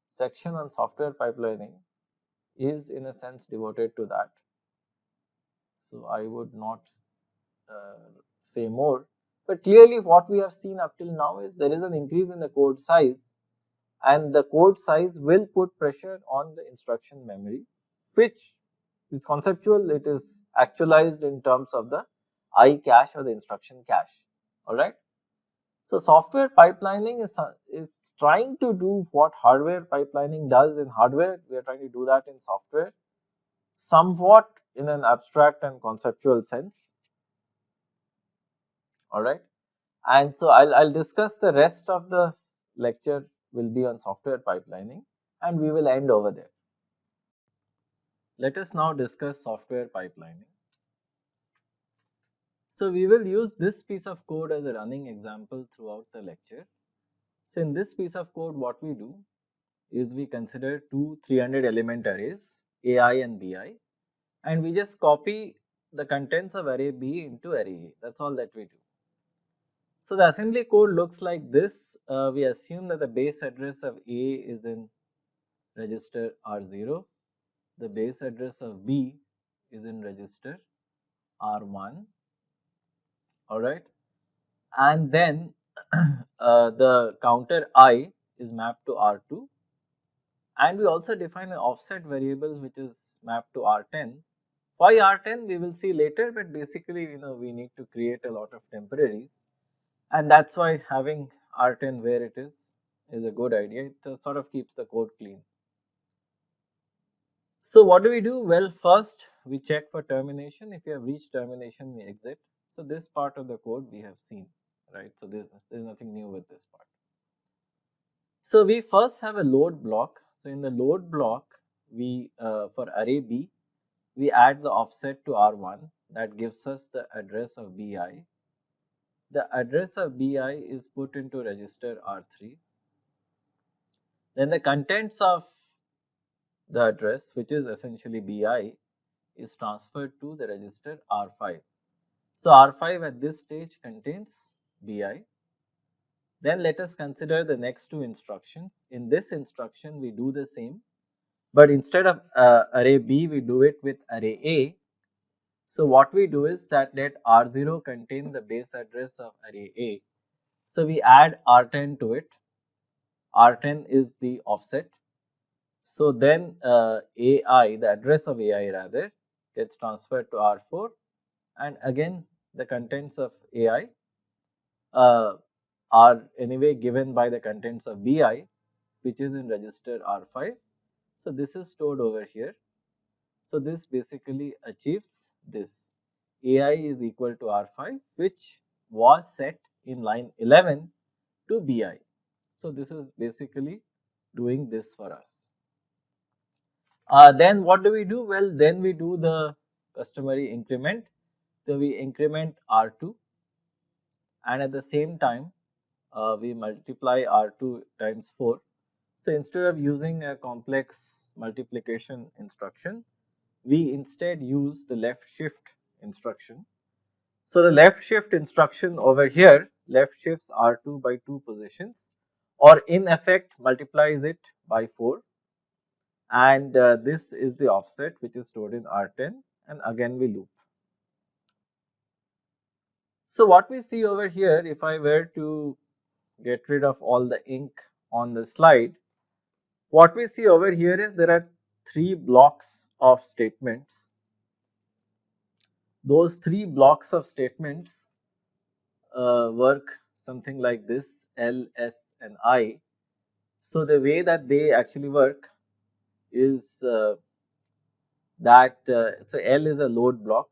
section on software pipelining is in a sense devoted to that. So I would not say more. But clearly what we have seen up till now is there is an increase in the code size, and the code size will put pressure on the instruction memory, which is conceptual. It is actualized in terms of the I cache or the instruction cache. Alright. So software pipelining is trying to do what hardware pipelining does in hardware. We are trying to do that in software, somewhat in an abstract and conceptual sense. Alright. And so I'll discuss the rest of the lecture will be on software pipelining, and we will end over there. Let us now discuss software pipelining. So we will use this piece of code as a running example throughout the lecture. So in this piece of code, what we do is we consider two 300 element arrays, AI and BI, and we just copy the contents of array B into array A. That's all that we do. So the assembly code looks like this. We assume that the base address of A is in register R0. The base address of B is in register R1. Alright. And then the counter I is mapped to R2. And we also define an offset variable which is mapped to R10. Why R10 we will see later, but basically we need to create a lot of temporaries, and that's why having R10 where it is a good idea. It sort of keeps the code clean. So what do we do? Well, first we check for termination. If we have reached termination, we exit. So this part of the code we have seen, right? So there's nothing new with this part. So we first have a load block. So in the load block, we for array B, we add the offset to R1. That gives us the address of BI. The address of BI is put into register R3. Then the contents of the address, which is essentially BI, is transferred to the register R5. So R5 at this stage contains BI. Then let us consider the next two instructions. In this instruction, we do the same, but instead of array B, we do it with array A. So what we do is that let R0 contain the base address of array A. So we add R10 to it. R10 is the offset. So then AI, the address of AI rather, gets transferred to R4, and again the contents of AI are anyway given by the contents of BI, which is in register R5. So this is stored over here. So this basically achieves this. AI is equal to R5, which was set in line 11 to BI. So this is basically doing this for us. Then what do we do? Well, then we do the customary increment. So we increment R2, and at the same time we multiply R2 times 4. So instead of using a complex multiplication instruction, we instead use the left shift instruction. So the left shift instruction over here left shifts R2 by 2 positions, or in effect multiplies it by 4, and this is the offset which is stored in R10, and again we loop. So what we see over here, if I were to get rid of all the ink on the slide, what we see over here is there are 3 blocks of statements. Those 3 blocks of statements work something like this: L, S and I. So the way that they actually work is that so L is a load block,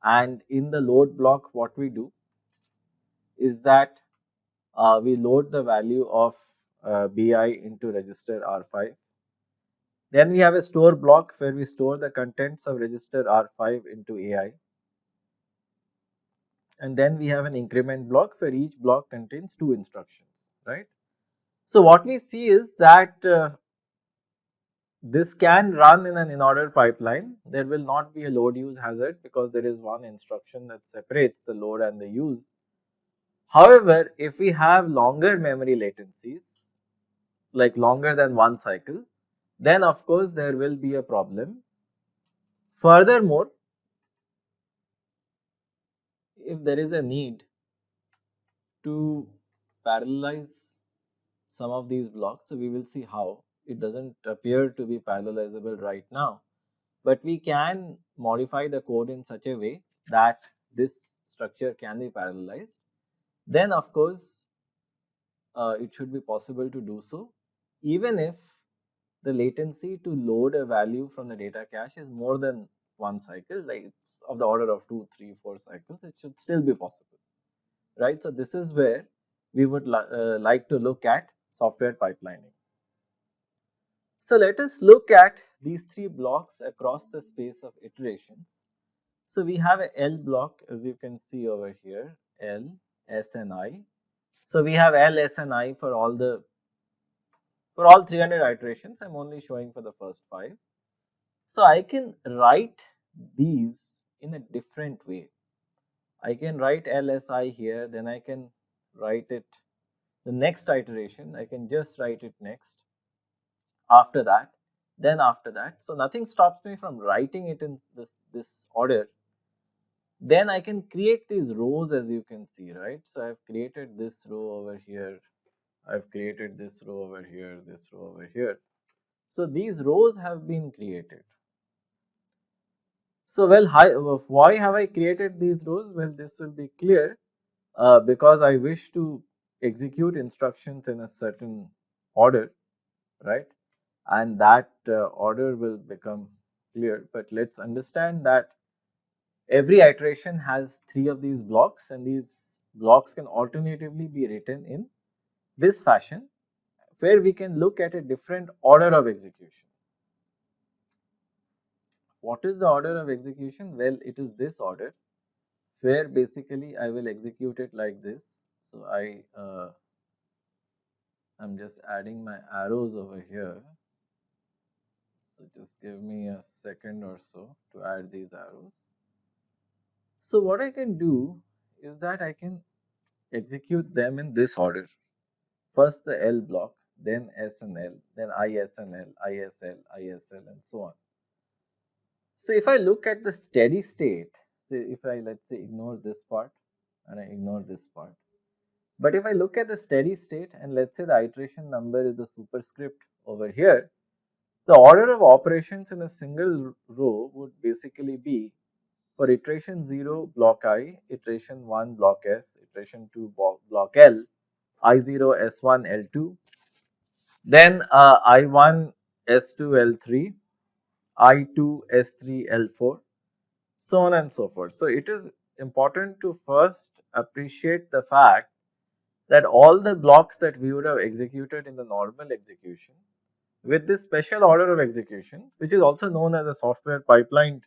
and in the load block what we do is that we load the value of BI into register R5. Then we have a store block where we store the contents of register R5 into AI. And then we have an increment block where each block contains 2 instructions, right? So what we see is that This can run in an in-order pipeline. There will not be a load use hazard because there is one instruction that separates the load and the use. However, if we have longer memory latencies, like longer than one cycle, then of course there will be a problem. Furthermore, if there is a need to parallelize some of these blocks, so we will see how. It doesn't appear to be parallelizable right now, but we can modify the code in such a way that this structure can be parallelized. Then of course it should be possible to do so, even if the latency to load a value from the data cache is more than one cycle, like it's of the order of 2, 3, 4 cycles, it should still be possible, right? So this is where we would like to look at software pipelining. So let us look at these three blocks across the space of iterations. So we have a L block, as you can see over here, L, S and I. So we have L, S and I for all 300 iterations. I'm only showing for the first 5. So I can write these in a different way. I can write LSI here, then I can write it the next iteration. I can just write it next, after that, then after that. So nothing stops me from writing it in this order. Then I can create these rows, as you can see, right? So I've created this row over here. I've created this row over here, this row over here. So these rows have been created. So why have I created these rows? Well, this will be clear because I wish to execute instructions in a certain order, right? And that order will become clear. But let's understand that every iteration has 3 of these blocks, and these blocks can alternatively be written in this fashion, where we can look at a different order of execution. What is the order of execution? Well, it is this order, where basically I will execute it like this. So I'm just adding my arrows over here. So just give me a second or so to add these arrows. So what I can do is that I can execute them in this order. First the L block, then S and L, then IS and L, ISL, ISL, and so on. So if I look at the steady state, if I let's say ignore this part and I ignore this part, but if I look at the steady state and let's say the iteration number is the superscript over here, the order of operations in a single row would basically be for iteration 0 block I, iteration 1 block S, iteration 2 block L, I0 S1 L2, then I1 S2 L3, I2 S3 L4, so on and so forth. So it is important to first appreciate the fact that all the blocks that we would have executed in the normal execution with this special order of execution, which is also known as a software pipelined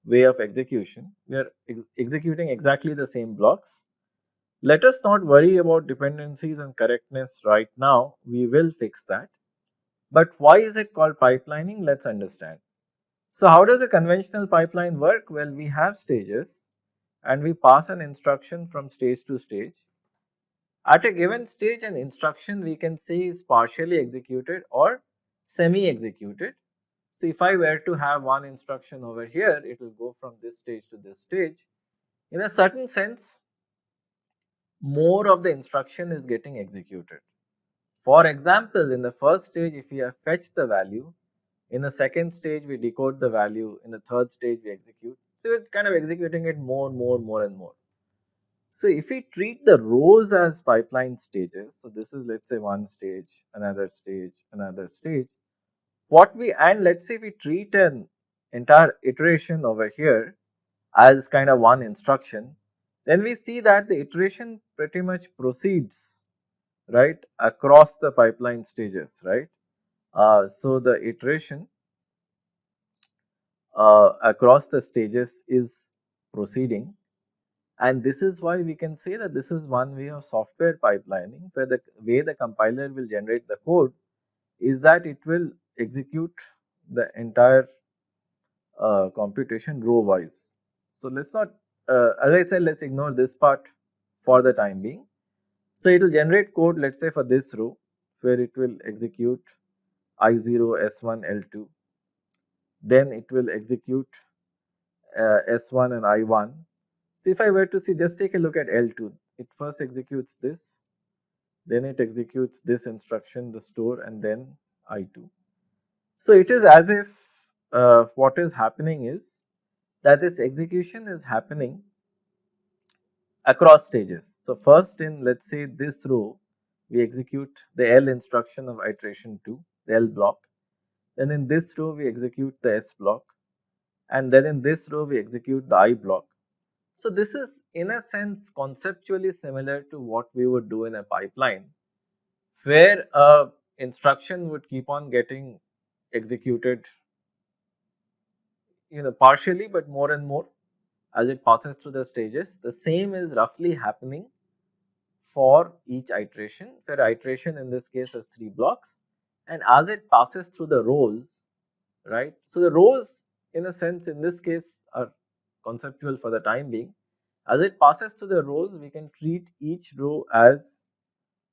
way of execution, we are executing exactly the same blocks. Let us not worry about dependencies and correctness right now. We will fix that. But why is it called pipelining? Let's understand. So how does a conventional pipeline work? Well, we have stages and we pass an instruction from stage to stage. At a given stage, an instruction we can say is partially executed or semi-executed. So if I were to have one instruction over here, it will go from this stage to this stage. In a certain sense, more of the instruction is getting executed. For example, in the first stage, if we have fetched the value, in the second stage, we decode the value, in the third stage, we execute. So we're kind of executing it more and more. So if we treat the rows as pipeline stages, so this is let's say one stage, another stage, another stage. Let's say we treat an entire iteration over here as kind of one instruction, then we see that the iteration pretty much proceeds, right, across the pipeline stages, right? So the iteration across the stages is proceeding, and this is why we can say that this is one way of software pipelining, where the way the compiler will generate the code is that it will execute the entire computation row wise. So let's not, as I said, let's ignore this part for the time being. So it will generate code, let's say for this row, where it will execute I0, S1, L2. Then it will execute S1 and I1. So if I were to see, just take a look at L2. It first executes this, then it executes this instruction, the store, and then I2. So it is as if what is happening is that this execution is happening across stages. So first in, let's say, this row, we execute the L instruction of iteration 2, the L block. Then in this row, we execute the S block. And then in this row, we execute the I block. So this is in a sense conceptually similar to what we would do in a pipeline, where a instruction would keep on getting executed, partially, but more and more as it passes through the stages. The same is roughly happening for each iteration, where iteration in this case has 3 blocks, and as it passes through the rows, right? So the rows in a sense in this case are conceptual for the time being. As it passes through the rows, we can treat each row as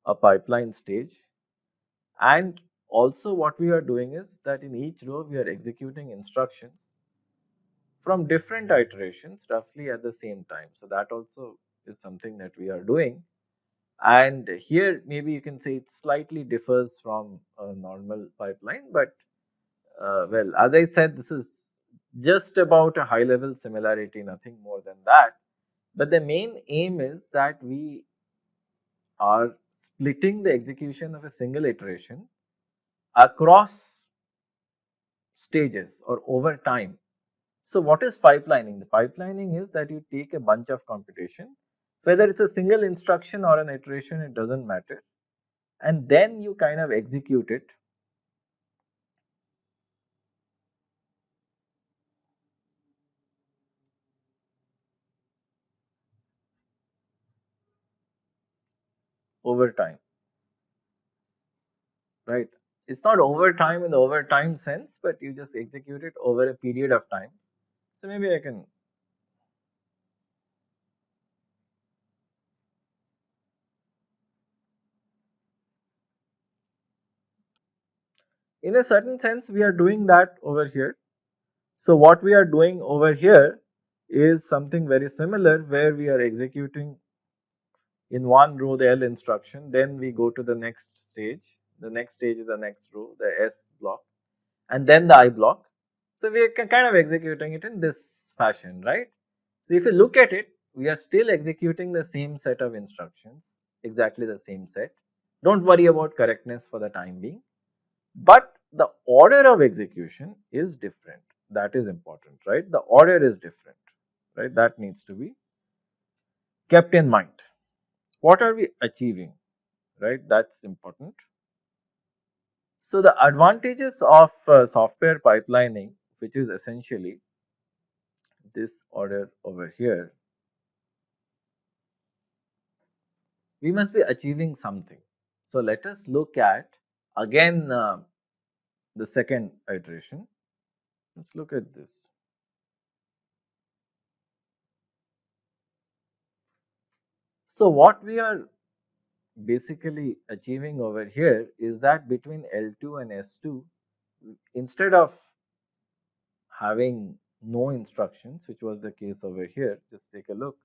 a pipeline stage, and also what we are doing is that in each row we are executing instructions from different iterations roughly at the same time. So that also is something that we are doing. And here maybe you can say it slightly differs from a normal pipeline, but well, as I said, this is just about a high level similarity, nothing more than that. But the main aim is that we are splitting the execution of a single iteration across stages or over time. So what is pipelining? The pipelining is that you take a bunch of computation, whether it's a single instruction or an iteration, it doesn't matter, and then you kind of execute it over time, right? It's not over time in the over time sense, but you just execute it over a period of time. So maybe I can, in a certain sense, we are doing that over here. So what we are doing over here is something very similar, where we are executing in one row the L instruction, then we go to the next stage. The next stage is the next row, the S block, and then the I block. So we are kind of executing it in this fashion, right? So if you look at it, we are still executing the same set of instructions, exactly the same set. Don't worry about correctness for the time being, but the order of execution is different. That is important, right? The order is different, right? That needs to be kept in mind. What are we achieving, right? That's important. So the advantages of software pipelining, which is essentially this order over here, we must be achieving something. So let us look at again the second iteration. Let's look at this. So what we are basically achieving over here is that between L2 and S2, instead of having no instructions, which was the case over here, just take a look.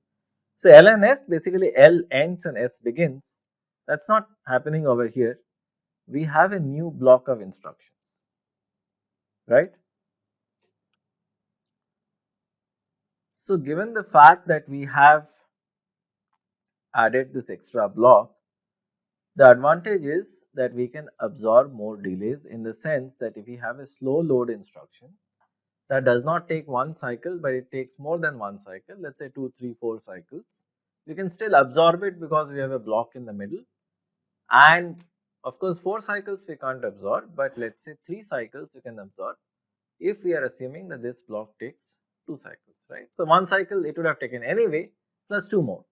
So L and S, basically L ends and S begins. That's not happening over here. We have a new block of instructions, right? So given the fact that we have added this extra block, the advantage is that we can absorb more delays, in the sense that if we have a slow load instruction that does not take one cycle, but it takes more than one cycle, let's say 2, 3, 4 cycles, we can still absorb it because we have a block in the middle. And of course 4 cycles we can't absorb, but let's say 3 cycles we can absorb if we are assuming that this block takes 2 cycles, right? So 1 cycle it would have taken anyway, plus 2 more.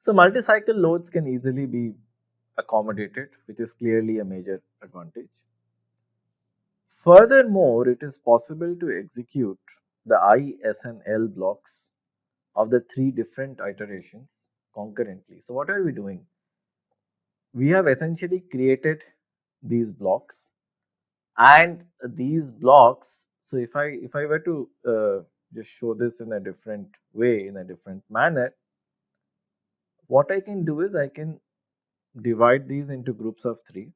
So multi-cycle loads can easily be accommodated, which is clearly a major advantage. Furthermore, it is possible to execute the I, S and L blocks of the three different iterations concurrently. So what are we doing? We have essentially created these blocks, and these blocks, so if I were to just show this in a different way, in a different manner, what I can do is I can divide these into groups of three.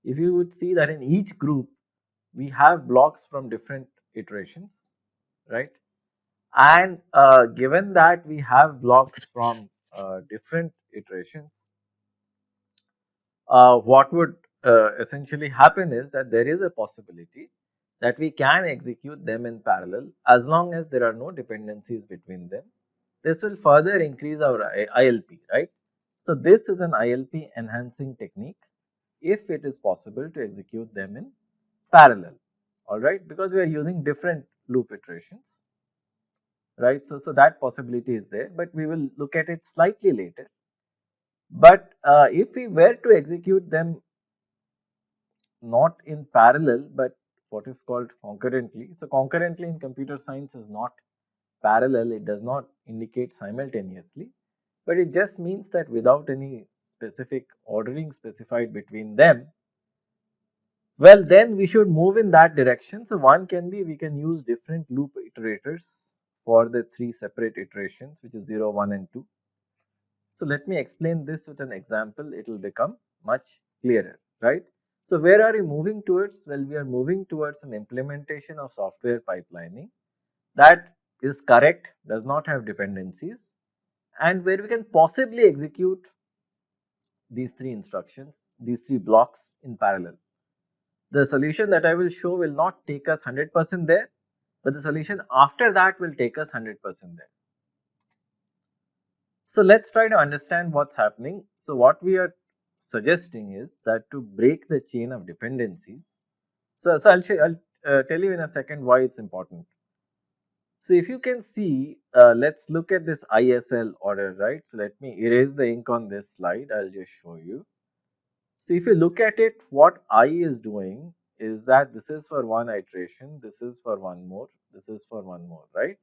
If you would see that in each group we have blocks from different iterations, right? And given that we have blocks from different iterations, what would essentially happen is that there is a possibility that we can execute them in parallel as long as there are no dependencies between them. This will further increase our ILP, right? So this is an ILP enhancing technique if it is possible to execute them in parallel, all right, because we are using different loop iterations, right? So that possibility is there, but we will look at it slightly later. But if we were to execute them not in parallel, but what is called concurrently. So concurrently in computer science is not parallel, it does not indicate simultaneously, but it just means that without any specific ordering specified between them, well then we should move in that direction. So one can be, we can use different loop iterators for the three separate iterations, which is 0, 1 and 2. So let me explain this with an example, it will become much clearer, right? So where are we moving towards? Well, we are moving towards an implementation of software pipelining that is correct, does not have dependencies, and where we can possibly execute these three instructions, these three blocks in parallel. The solution that I will show will not take us 100% there, but the solution after that will take us 100% there. So let's try to understand what's happening. So what we are suggesting is that to break the chain of dependencies. So I'll tell you in a second why it's important. So if you can see, let's look at this ISL order, right? So let me erase the ink on this slide. I'll just show you. So if you look at it, what I is doing is that this is for one iteration, this is for one more, this is for one more, right?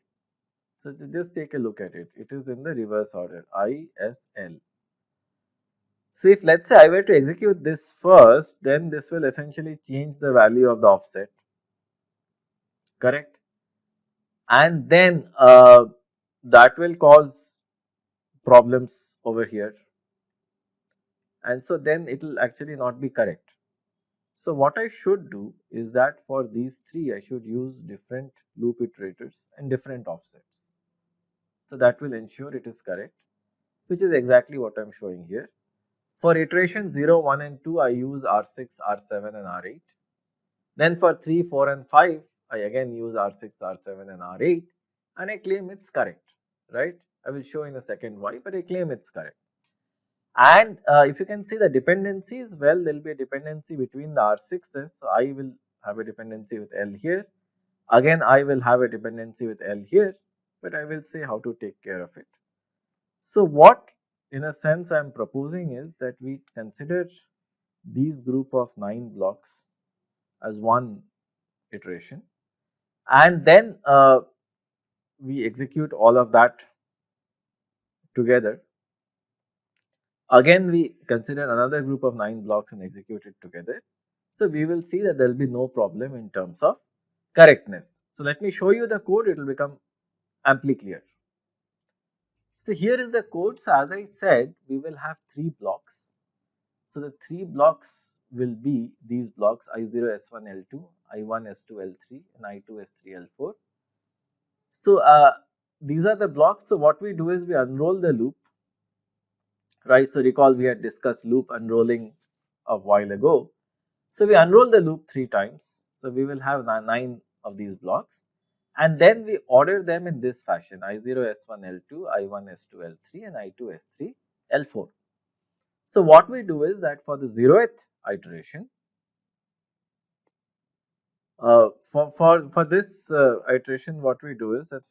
So just take a look at it. It is in the reverse order, ISL. So if let's say I were to execute this first, then this will essentially change the value of the offset, correct? And then that will cause problems over here. And so then it will actually not be correct. So what I should do is that for these three, I should use different loop iterators and different offsets. So that will ensure it is correct, which is exactly what I'm showing here. For iteration 0, 1 and 2, I use R6, R7 and R8. Then for 3, 4 and 5, I again use R6, R7 and R8 and I claim it's correct, right? I will show in a second why, but I claim it's correct. And if you can see the dependencies, well, there will be a dependency between the R6s. So I will have a dependency with L here. Again, I will have a dependency with L here, but I will say how to take care of it. So what in a sense I am proposing is that we consider these group of 9 blocks as one iteration, and then we execute all of that together. Again, we consider another group of 9 blocks and execute it together. So we will see that there will be no problem in terms of correctness. So let me show you the code, it will become amply clear. So here is the code. So as I said, we will have 3 blocks. So the 3 blocks will be these blocks I0, S1, L2, I1, S2, L3 and I2, S3, L4. So these are the blocks. So what we do is we unroll the loop, right? So recall we had discussed loop unrolling a while ago. So we unroll the loop 3 times. So we will have 9 of these blocks, and then we order them in this fashion: I0, S1, L2, I1, S2, L3 and I2, S3, L4. So what we do is that for the 0th iteration, for this iteration, what we do is that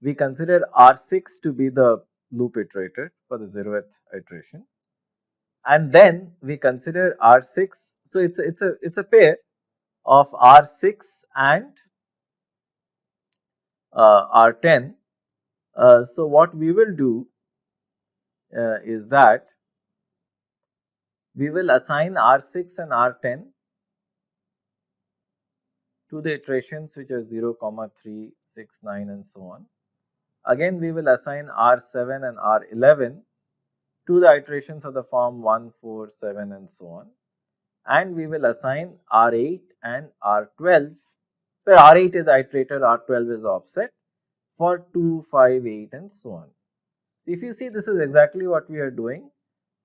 we consider R6 to be the loop iterator for the 0th iteration, and then we consider R6. So it's a pair. of R6 and R10. So what we will do is that we will assign R6 and R10 to the iterations which are 0, 3, 6, 9 and so on. Again we will assign R7 and R11 to the iterations of the form 1, 4, 7 and so on. And we will assign R8 and R12, where R8 is the iterator, R12 is the offset for 2, 5, 8 and so on. So if you see, this is exactly what we are doing.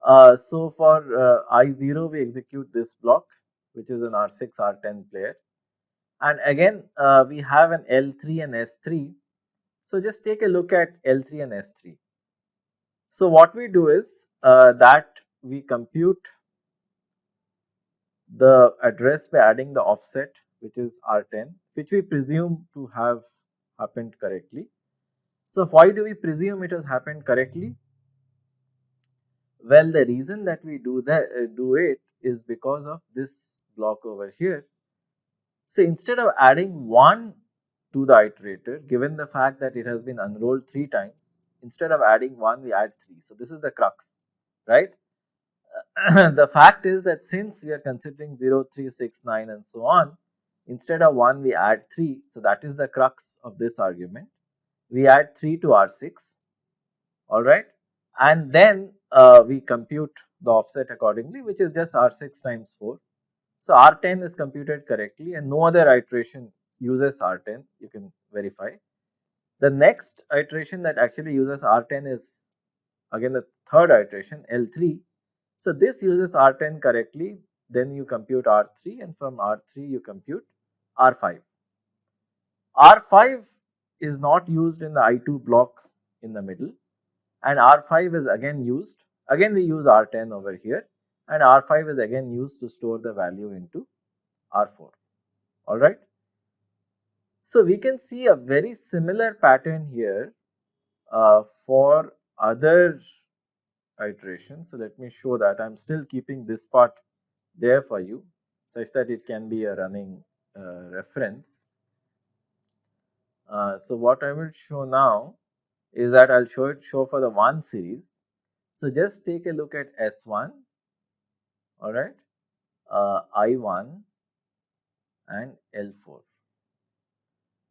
So for I0 we execute this block, which is an R6, R10 player. And again we have an L3 and S3. So just take a look at L3 and S3. So what we do is that we compute the address by adding the offset, which is R10, which we presume to have happened correctly. So why do we presume it has happened correctly? Well, the reason that we do it is because of this block over here. So instead of adding 1 to the iterator, given the fact that it has been unrolled 3 times, instead of adding 1 we add 3. So this is the crux, right? The fact is that since we are considering 0, 3, 6, 9 and so on, instead of 1 we add 3. So that is the crux of this argument. We add 3 to R6, alright, and then we compute the offset accordingly, which is just R6 times 4. So R10 is computed correctly and no other iteration uses R10, you can verify. The next iteration that actually uses R10 is again the third iteration, L3. So this uses R10 correctly, then you compute R3 and from R3 you compute R5. R5 is not used in the I2 block in the middle, and R5 is again used. Again we use R10 over here, and R5 is again used to store the value into R4. Alright. So we can see a very similar pattern here for other iterations. So let me show that. I'm still keeping this part there for you such that it can be a running reference. So what I will show now is that I'll show for the 1 series. So just take a look at S1, alright, I1 and L4.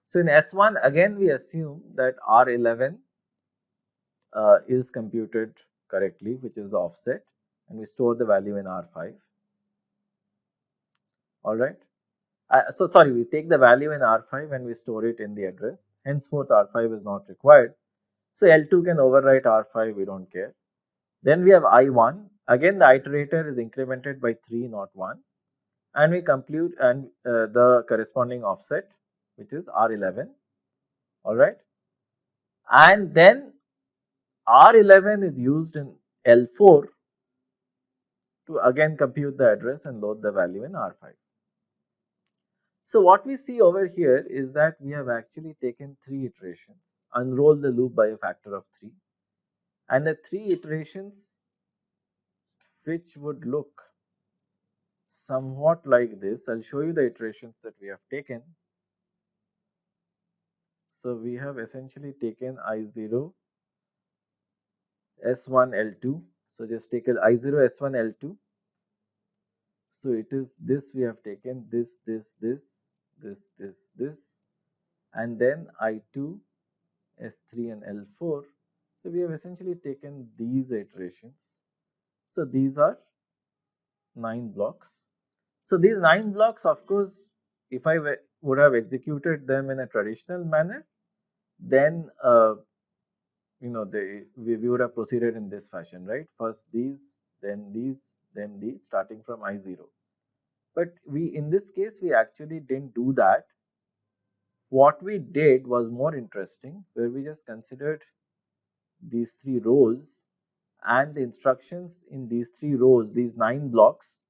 So in S1 again we assume that R11 is computed correctly, which is the offset, and we store the value in R5. Alright. So sorry, we take the value in R5 and we store it in the address. Henceforth R5 is not required. So L2 can overwrite R5, we don't care. Then we have I1. Again the iterator is incremented by 3, not 1. And we compute and the corresponding offset, which is R11. Alright. And then R11 is used in L4 to again compute the address and load the value in R5. So what we see over here is that we have actually taken 3 iterations, unroll the loop by a factor of 3, and the 3 iterations which would look somewhat like this. I'll show you the iterations that we have taken. So we have essentially taken I0, S1, L2. So just take I0, S1, L2. So it is this we have taken, this, and then I2, S3 and L4. So we have essentially taken these iterations. So these are 9 blocks. So these 9 blocks, of course, if I would have executed them in a traditional manner, then we would have proceeded in this fashion, right? First these, then these, then these, starting from I0. But in this case we actually didn't do that. What we did was more interesting, where we just considered these 3 rows, and the instructions in these 3 rows, these 9 blocks,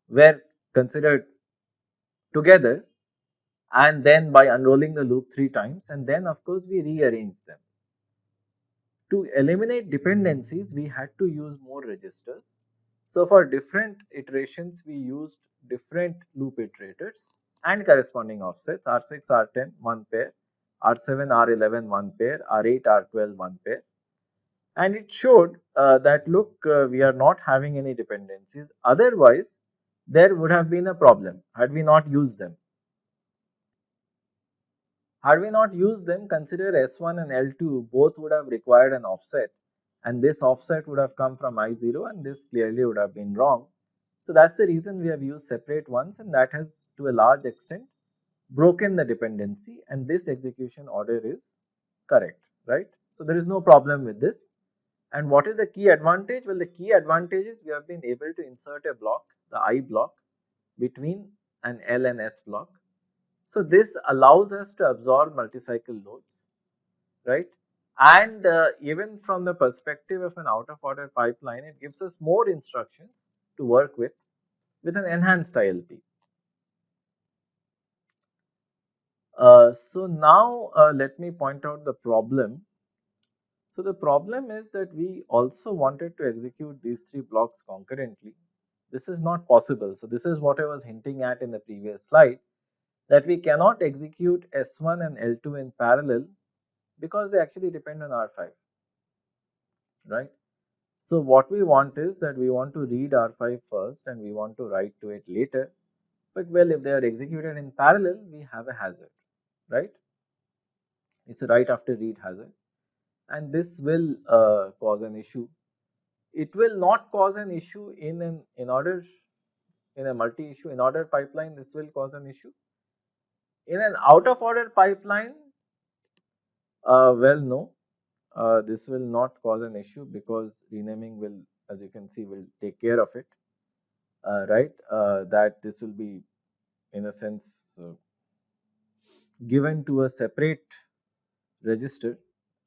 were considered together, and then by unrolling the loop 3 times, and then of course we rearranged them. To eliminate dependencies, we had to use more registers, So for different iterations, we used different loop iterators and corresponding offsets, R6, R10, one pair, R7, R11, one pair, R8, R12, one pair. And it showed that look, we are not having any dependencies. Otherwise, there would have been a problem had we not used them. Had we not used them, consider S1 and L2 both would have required an offset, and this offset would have come from I0, and this clearly would have been wrong. So that's the reason we have used separate ones, and that has to a large extent broken the dependency, and this execution order is correct, right? So there is no problem with this. And what is the key advantage? Well, the key advantage is we have been able to insert a block, the I block, between an L and S block. So this allows us to absorb multi-cycle loads, right? And even from the perspective of an out-of-order pipeline, it gives us more instructions to work with an enhanced ILP. So now let me point out the problem. So the problem is that we also wanted to execute these three blocks concurrently. This is not possible. So this is what I was hinting at in the previous slide, that we cannot execute S1 and L2 in parallel because they actually depend on R5, right? So what we want is that we want to read R5 first and we want to write to it later. But well, if they are executed in parallel, we have a hazard, right? It's a write after read hazard, and this will cause an issue. It will not cause an issue in a multi-issue in order pipeline. This will cause an issue in an out of order pipeline. Well, no, this will not cause an issue because renaming will, as you can see, will take care of it, right? That this will be in a sense given to a separate register,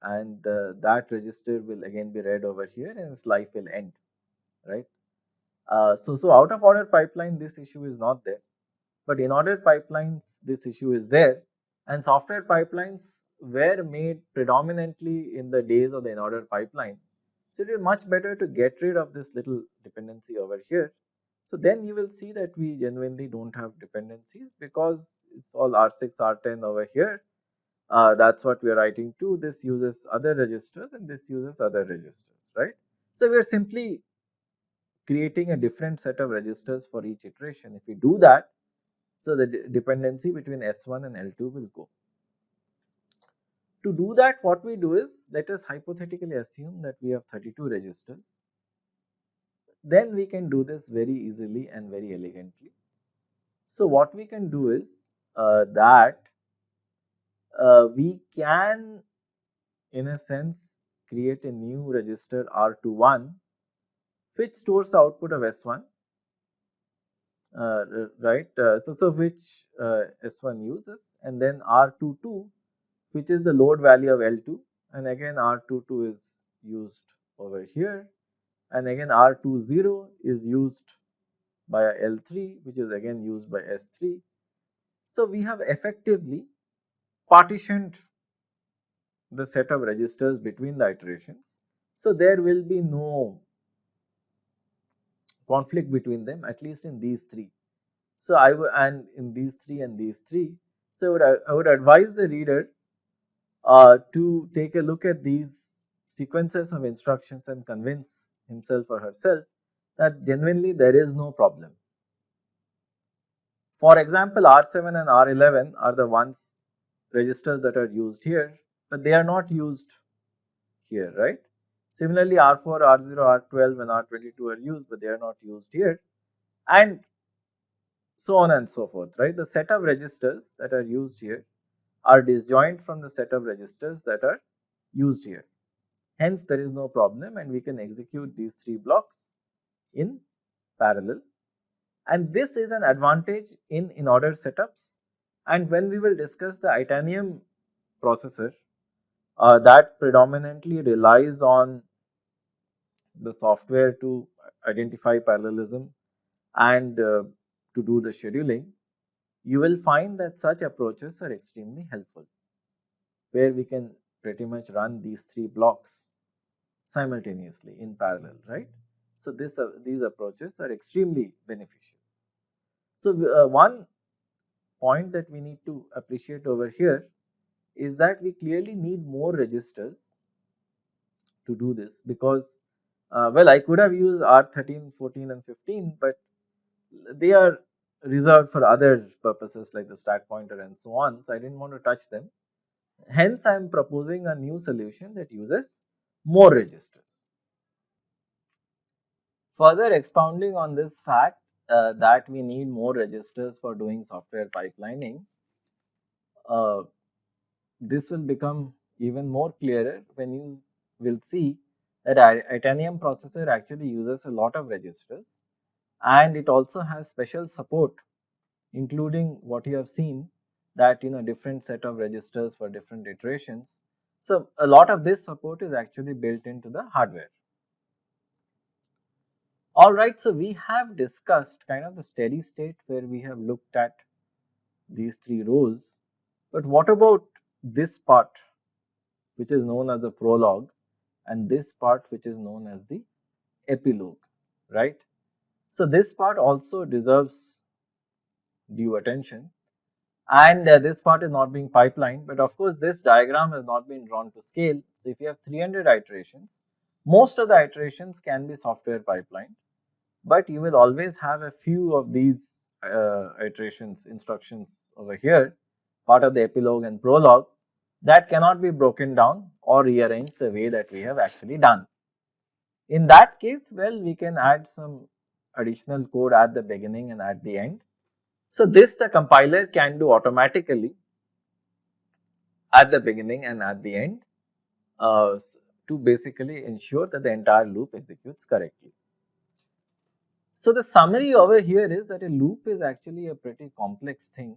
and that register will again be read over here and its life will end, right? So out of order pipeline, this issue is not there, but in order pipelines, this issue is there. And software pipelines were made predominantly in the days of the in order pipeline. So it is much better to get rid of this little dependency over here. So then you will see that we genuinely don't have dependencies because it's all R6, R10 over here. That's what we are writing to. This uses other registers and this uses other registers, right? So we are simply creating a different set of registers for each iteration. If we do that, so the dependency between S1 and L2 will go. To do that, what we do is, let us hypothetically assume that we have 32 registers. Then we can do this very easily and very elegantly. So what we can do is that we can, in a sense, create a new register R21 which stores the output of S1, right? So which S1 uses, and then R22, which is the load value of L2, and again R22 is used over here, and again R20 is used by L3, which is again used by S3. So we have effectively partitioned the set of registers between the iterations. So there will be no conflict between them, at least in these three. So and in these three and these three. So I would advise the reader to take a look at these sequences of instructions and convince himself or herself that genuinely there is no problem. For example, R7 and R11 are the ones registers that are used here, but they are not used here, right? Similarly, R4, R0, R12 and R22 are used, but they are not used here, and so on and so forth, right? The set of registers that are used here are disjoint from the set of registers that are used here. Hence, there is no problem and we can execute these three blocks in parallel. And this is an advantage in order setups. And when we will discuss the Itanium processor, that predominantly relies on the software to identify parallelism and to do the scheduling, you will find that such approaches are extremely helpful, where we can pretty much run these three blocks simultaneously in parallel, right? So these approaches are extremely beneficial. So one point that we need to appreciate over here is that we clearly need more registers to do this, because well, I could have used R13, 14 and 15, but they are reserved for other purposes like the stack pointer and so on, so I didn't want to touch them. Hence, I am proposing a new solution that uses more registers. Further expounding on this fact that we need more registers for doing software pipelining, uh, this will become even more clearer when you will see that Itanium processor actually uses a lot of registers, and it also has special support, including what you have seen, that different set of registers for different iterations. So a lot of this support is actually built into the hardware. Alright, so we have discussed kind of the steady state where we have looked at these three rows, but what about this part which is known as the prologue, and this part which is known as the epilogue, right? So this part also deserves due attention, and this part is not being pipelined, but of course this diagram has not been drawn to scale. So if you have 300 iterations, most of the iterations can be software pipelined, but you will always have a few of these iterations, instructions over here, part of the epilogue and prologue, that cannot be broken down or rearranged the way that we have actually done. In that case, well, we can add some additional code at the beginning and at the end. So this the compiler can do automatically at the beginning and at the end to basically ensure that the entire loop executes correctly. So the summary over here is that a loop is actually a pretty complex thing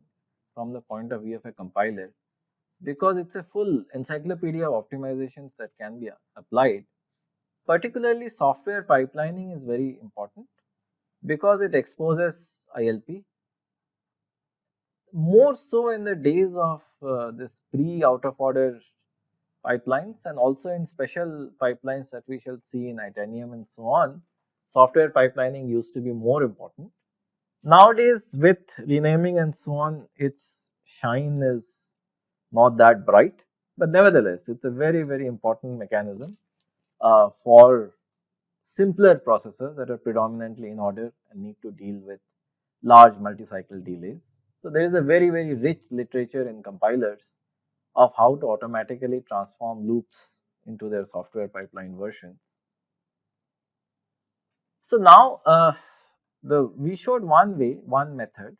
from the point of view of a compiler, because it's a full encyclopedia of optimizations that can be applied. Particularly software pipelining is very important because it exposes ILP, more so in the days of this pre out of order pipelines, and also in special pipelines that we shall see in Itanium and so on. Software pipelining used to be more important. Nowadays, with renaming and so on, its shine is not that bright, but nevertheless, it's a very, very important mechanism for simpler processors that are predominantly in order and need to deal with large multi-cycle delays. So there is a very, very rich literature in compilers of how to automatically transform loops into their software pipeline versions. So now we showed one method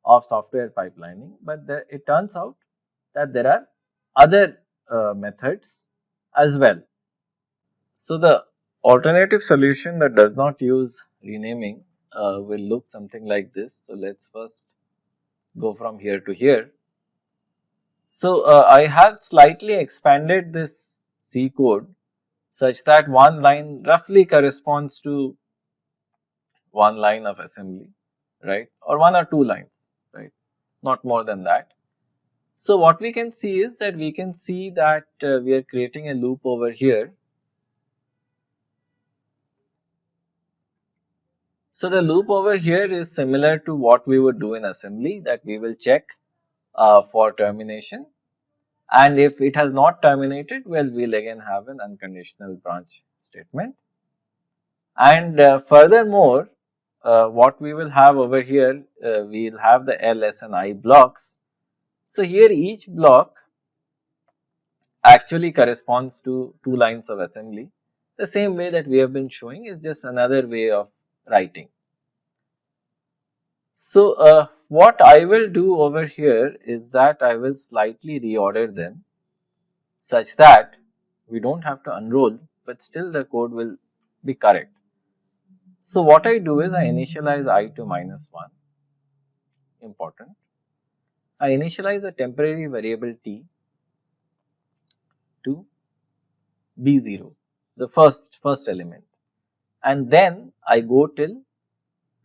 of software pipelining, but it turns out that there are other methods as well. So the alternative solution that does not use renaming will look something like this. So let's first go from here to here. So I have slightly expanded this C code such that one line roughly corresponds to one line of assembly, right, or one or two lines, right, not more than that. So what we can see is that we can see that we are creating a loop over here. So the loop over here is similar to what we would do in assembly, that we will check for termination, and if it has not terminated, well, we'll again have an unconditional branch statement. And furthermore, what we will have over here, we will have the L, S and I blocks. So here each block actually corresponds to two lines of assembly. The same way that we have been showing is just another way of writing. So what I will do over here is that I will slightly reorder them such that we don't have to unroll, but still the code will be correct. So what I do is I initialize I to -1, important. I initialize a temporary variable t to b0, the first element, and then I go till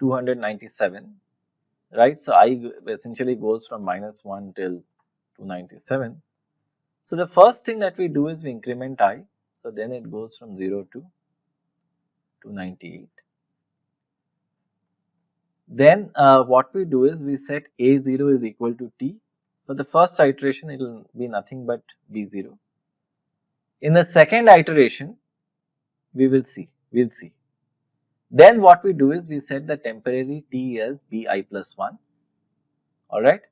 297, right? So I essentially goes from -1 till 297. So the first thing that we do is we increment I, so then it goes from 0 to 298. Then what we do is we set A0 is equal to T. For the first iteration, it will be nothing but B0. In the second iteration, we'll see. Then what we do is we set the temporary T as Bi plus 1. Alright.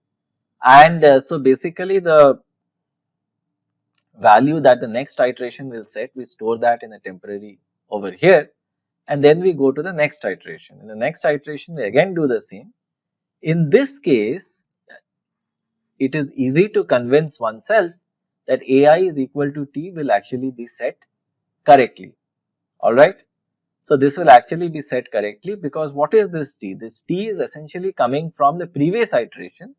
And so basically the value that the next iteration will set, we store that in a temporary over here. And then we go to the next iteration. In the next iteration, we again do the same. In this case, it is easy to convince oneself that AI is equal to T will actually be set correctly. Alright. So this will actually be set correctly because what is this T? This T is essentially coming from the previous iteration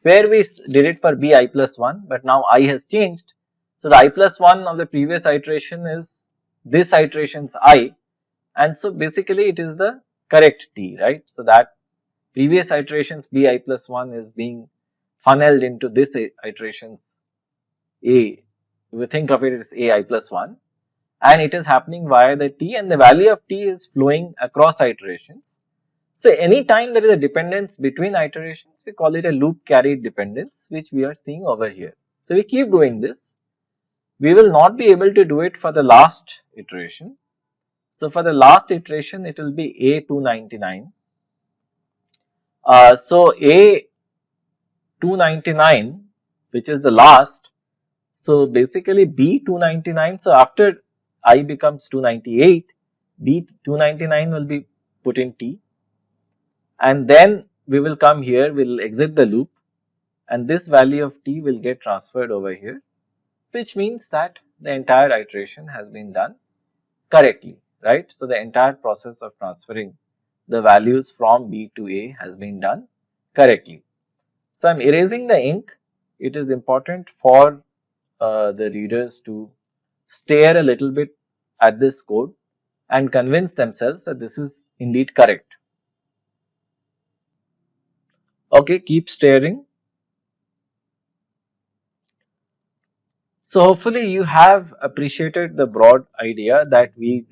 where we did it for Bi plus 1, but now I has changed. So the I plus 1 of the previous iteration is this iteration's I, and so basically it is the correct T, right? So that previous iteration's Bi plus 1 is being funneled into this iteration's A. We think of it as Ai plus 1, and it is happening via the T, and the value of T is flowing across iterations. So any time there is a dependence between iterations, we call it a loop carried dependence, which we are seeing over here. So we keep doing this. We will not be able to do it for the last iteration. So for the last iteration, it will be A299. So A299, which is the last. So basically B299. So after I becomes 298, B299 will be put in T. And then we will come here, we will exit the loop, and this value of T will get transferred over here, which means that the entire iteration has been done correctly, right? So the entire process of transferring the values from B to A has been done correctly. So I am erasing the ink. It is important for the readers to stare a little bit at this code and convince themselves that this is indeed correct. Okay, keep staring. So hopefully you have appreciated the broad idea that we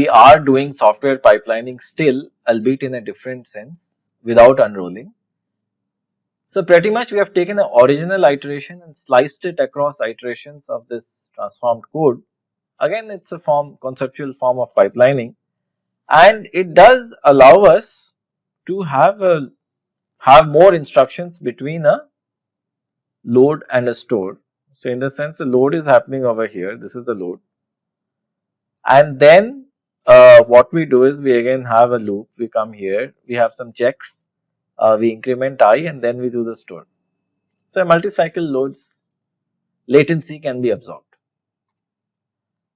are doing software pipelining still, albeit in a different sense, without unrolling. So pretty much we have taken the original iteration and sliced it across iterations of this transformed code. Again, it's a conceptual form of pipelining, and it does allow us to have more instructions between a load and a store. So in the sense, the load is happening over here. This is the load, and then what we do is we again have a loop. We come here, we have some checks, we increment I, and then we do the store. So a multi-cycle loads latency can be absorbed.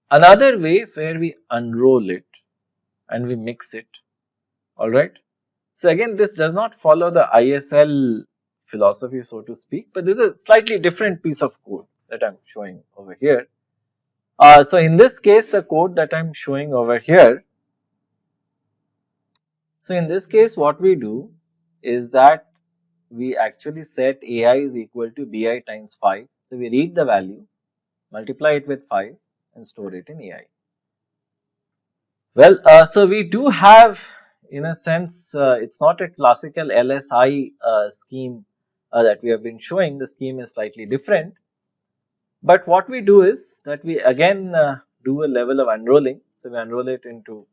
Another way where we unroll it and we mix it. All right. So again, this does not follow the ISL philosophy, so to speak, but this is a slightly different piece of code that I'm showing over here. So in this case, the code that I'm showing over here. So in this case, what we do is that we actually set AI is equal to Bi times 5. So we read the value, multiply it with 5 and store it in AI. Well, so we do have, in a sense, it's not a classical LSI scheme that we have been showing. The scheme is slightly different. But what we do is that we again do a level of unrolling. So we unroll it into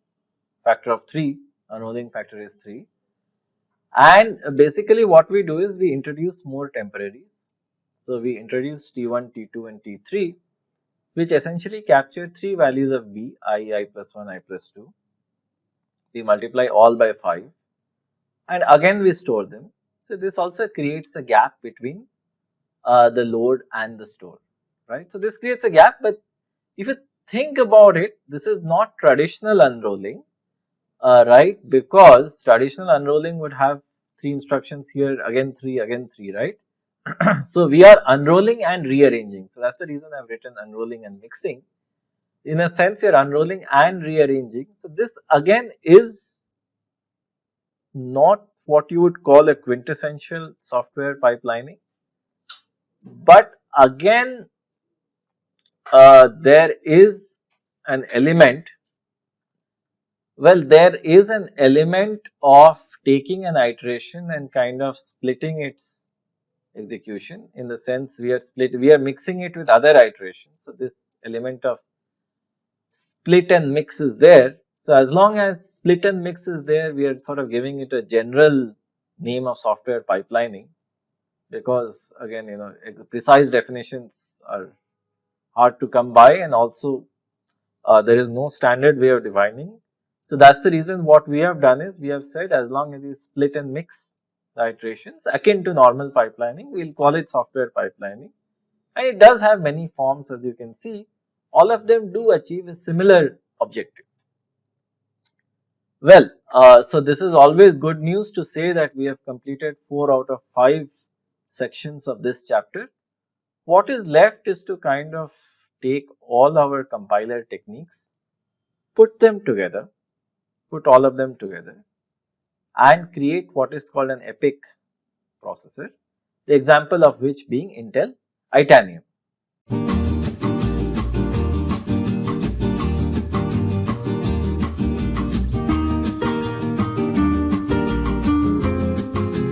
factor of 3. Unrolling factor is 3. And basically what we do is we introduce more temporaries. So we introduce T1, T2 and T3, which essentially capture 3 values of B, I plus 1, I plus 2. We multiply all by 5 and again we store them. So this also creates a gap between the load and the store, right? So this creates a gap, but if you think about it, this is not traditional unrolling, right? Because traditional unrolling would have 3 instructions here, again 3, right? So we are unrolling and rearranging. So that's the reason I've written unrolling and mixing. In a sense, you're unrolling and rearranging. So this again is not what you would call a quintessential software pipelining. But again, there is an element, well, there is an element of taking an iteration and kind of splitting its execution, in the sense we are mixing it with other iterations. So, this element of split and mix is there. So, as long as split and mix is there, we are sort of giving it a general name of software pipelining, because again, precise definitions are hard to come by, and also there is no standard way of defining. So, that is the reason what we have done is we have said as long as you split and mix the iterations akin to normal pipelining, we will call it software pipelining, and it does have many forms, as you can see. All of them do achieve a similar objective. Well, so this is always good news to say that we have completed 4 out of 5 sections of this chapter. What is left is to kind of take all our compiler techniques, put them together, put all of them together, and create what is called an epic processor, the example of which being Intel Itanium.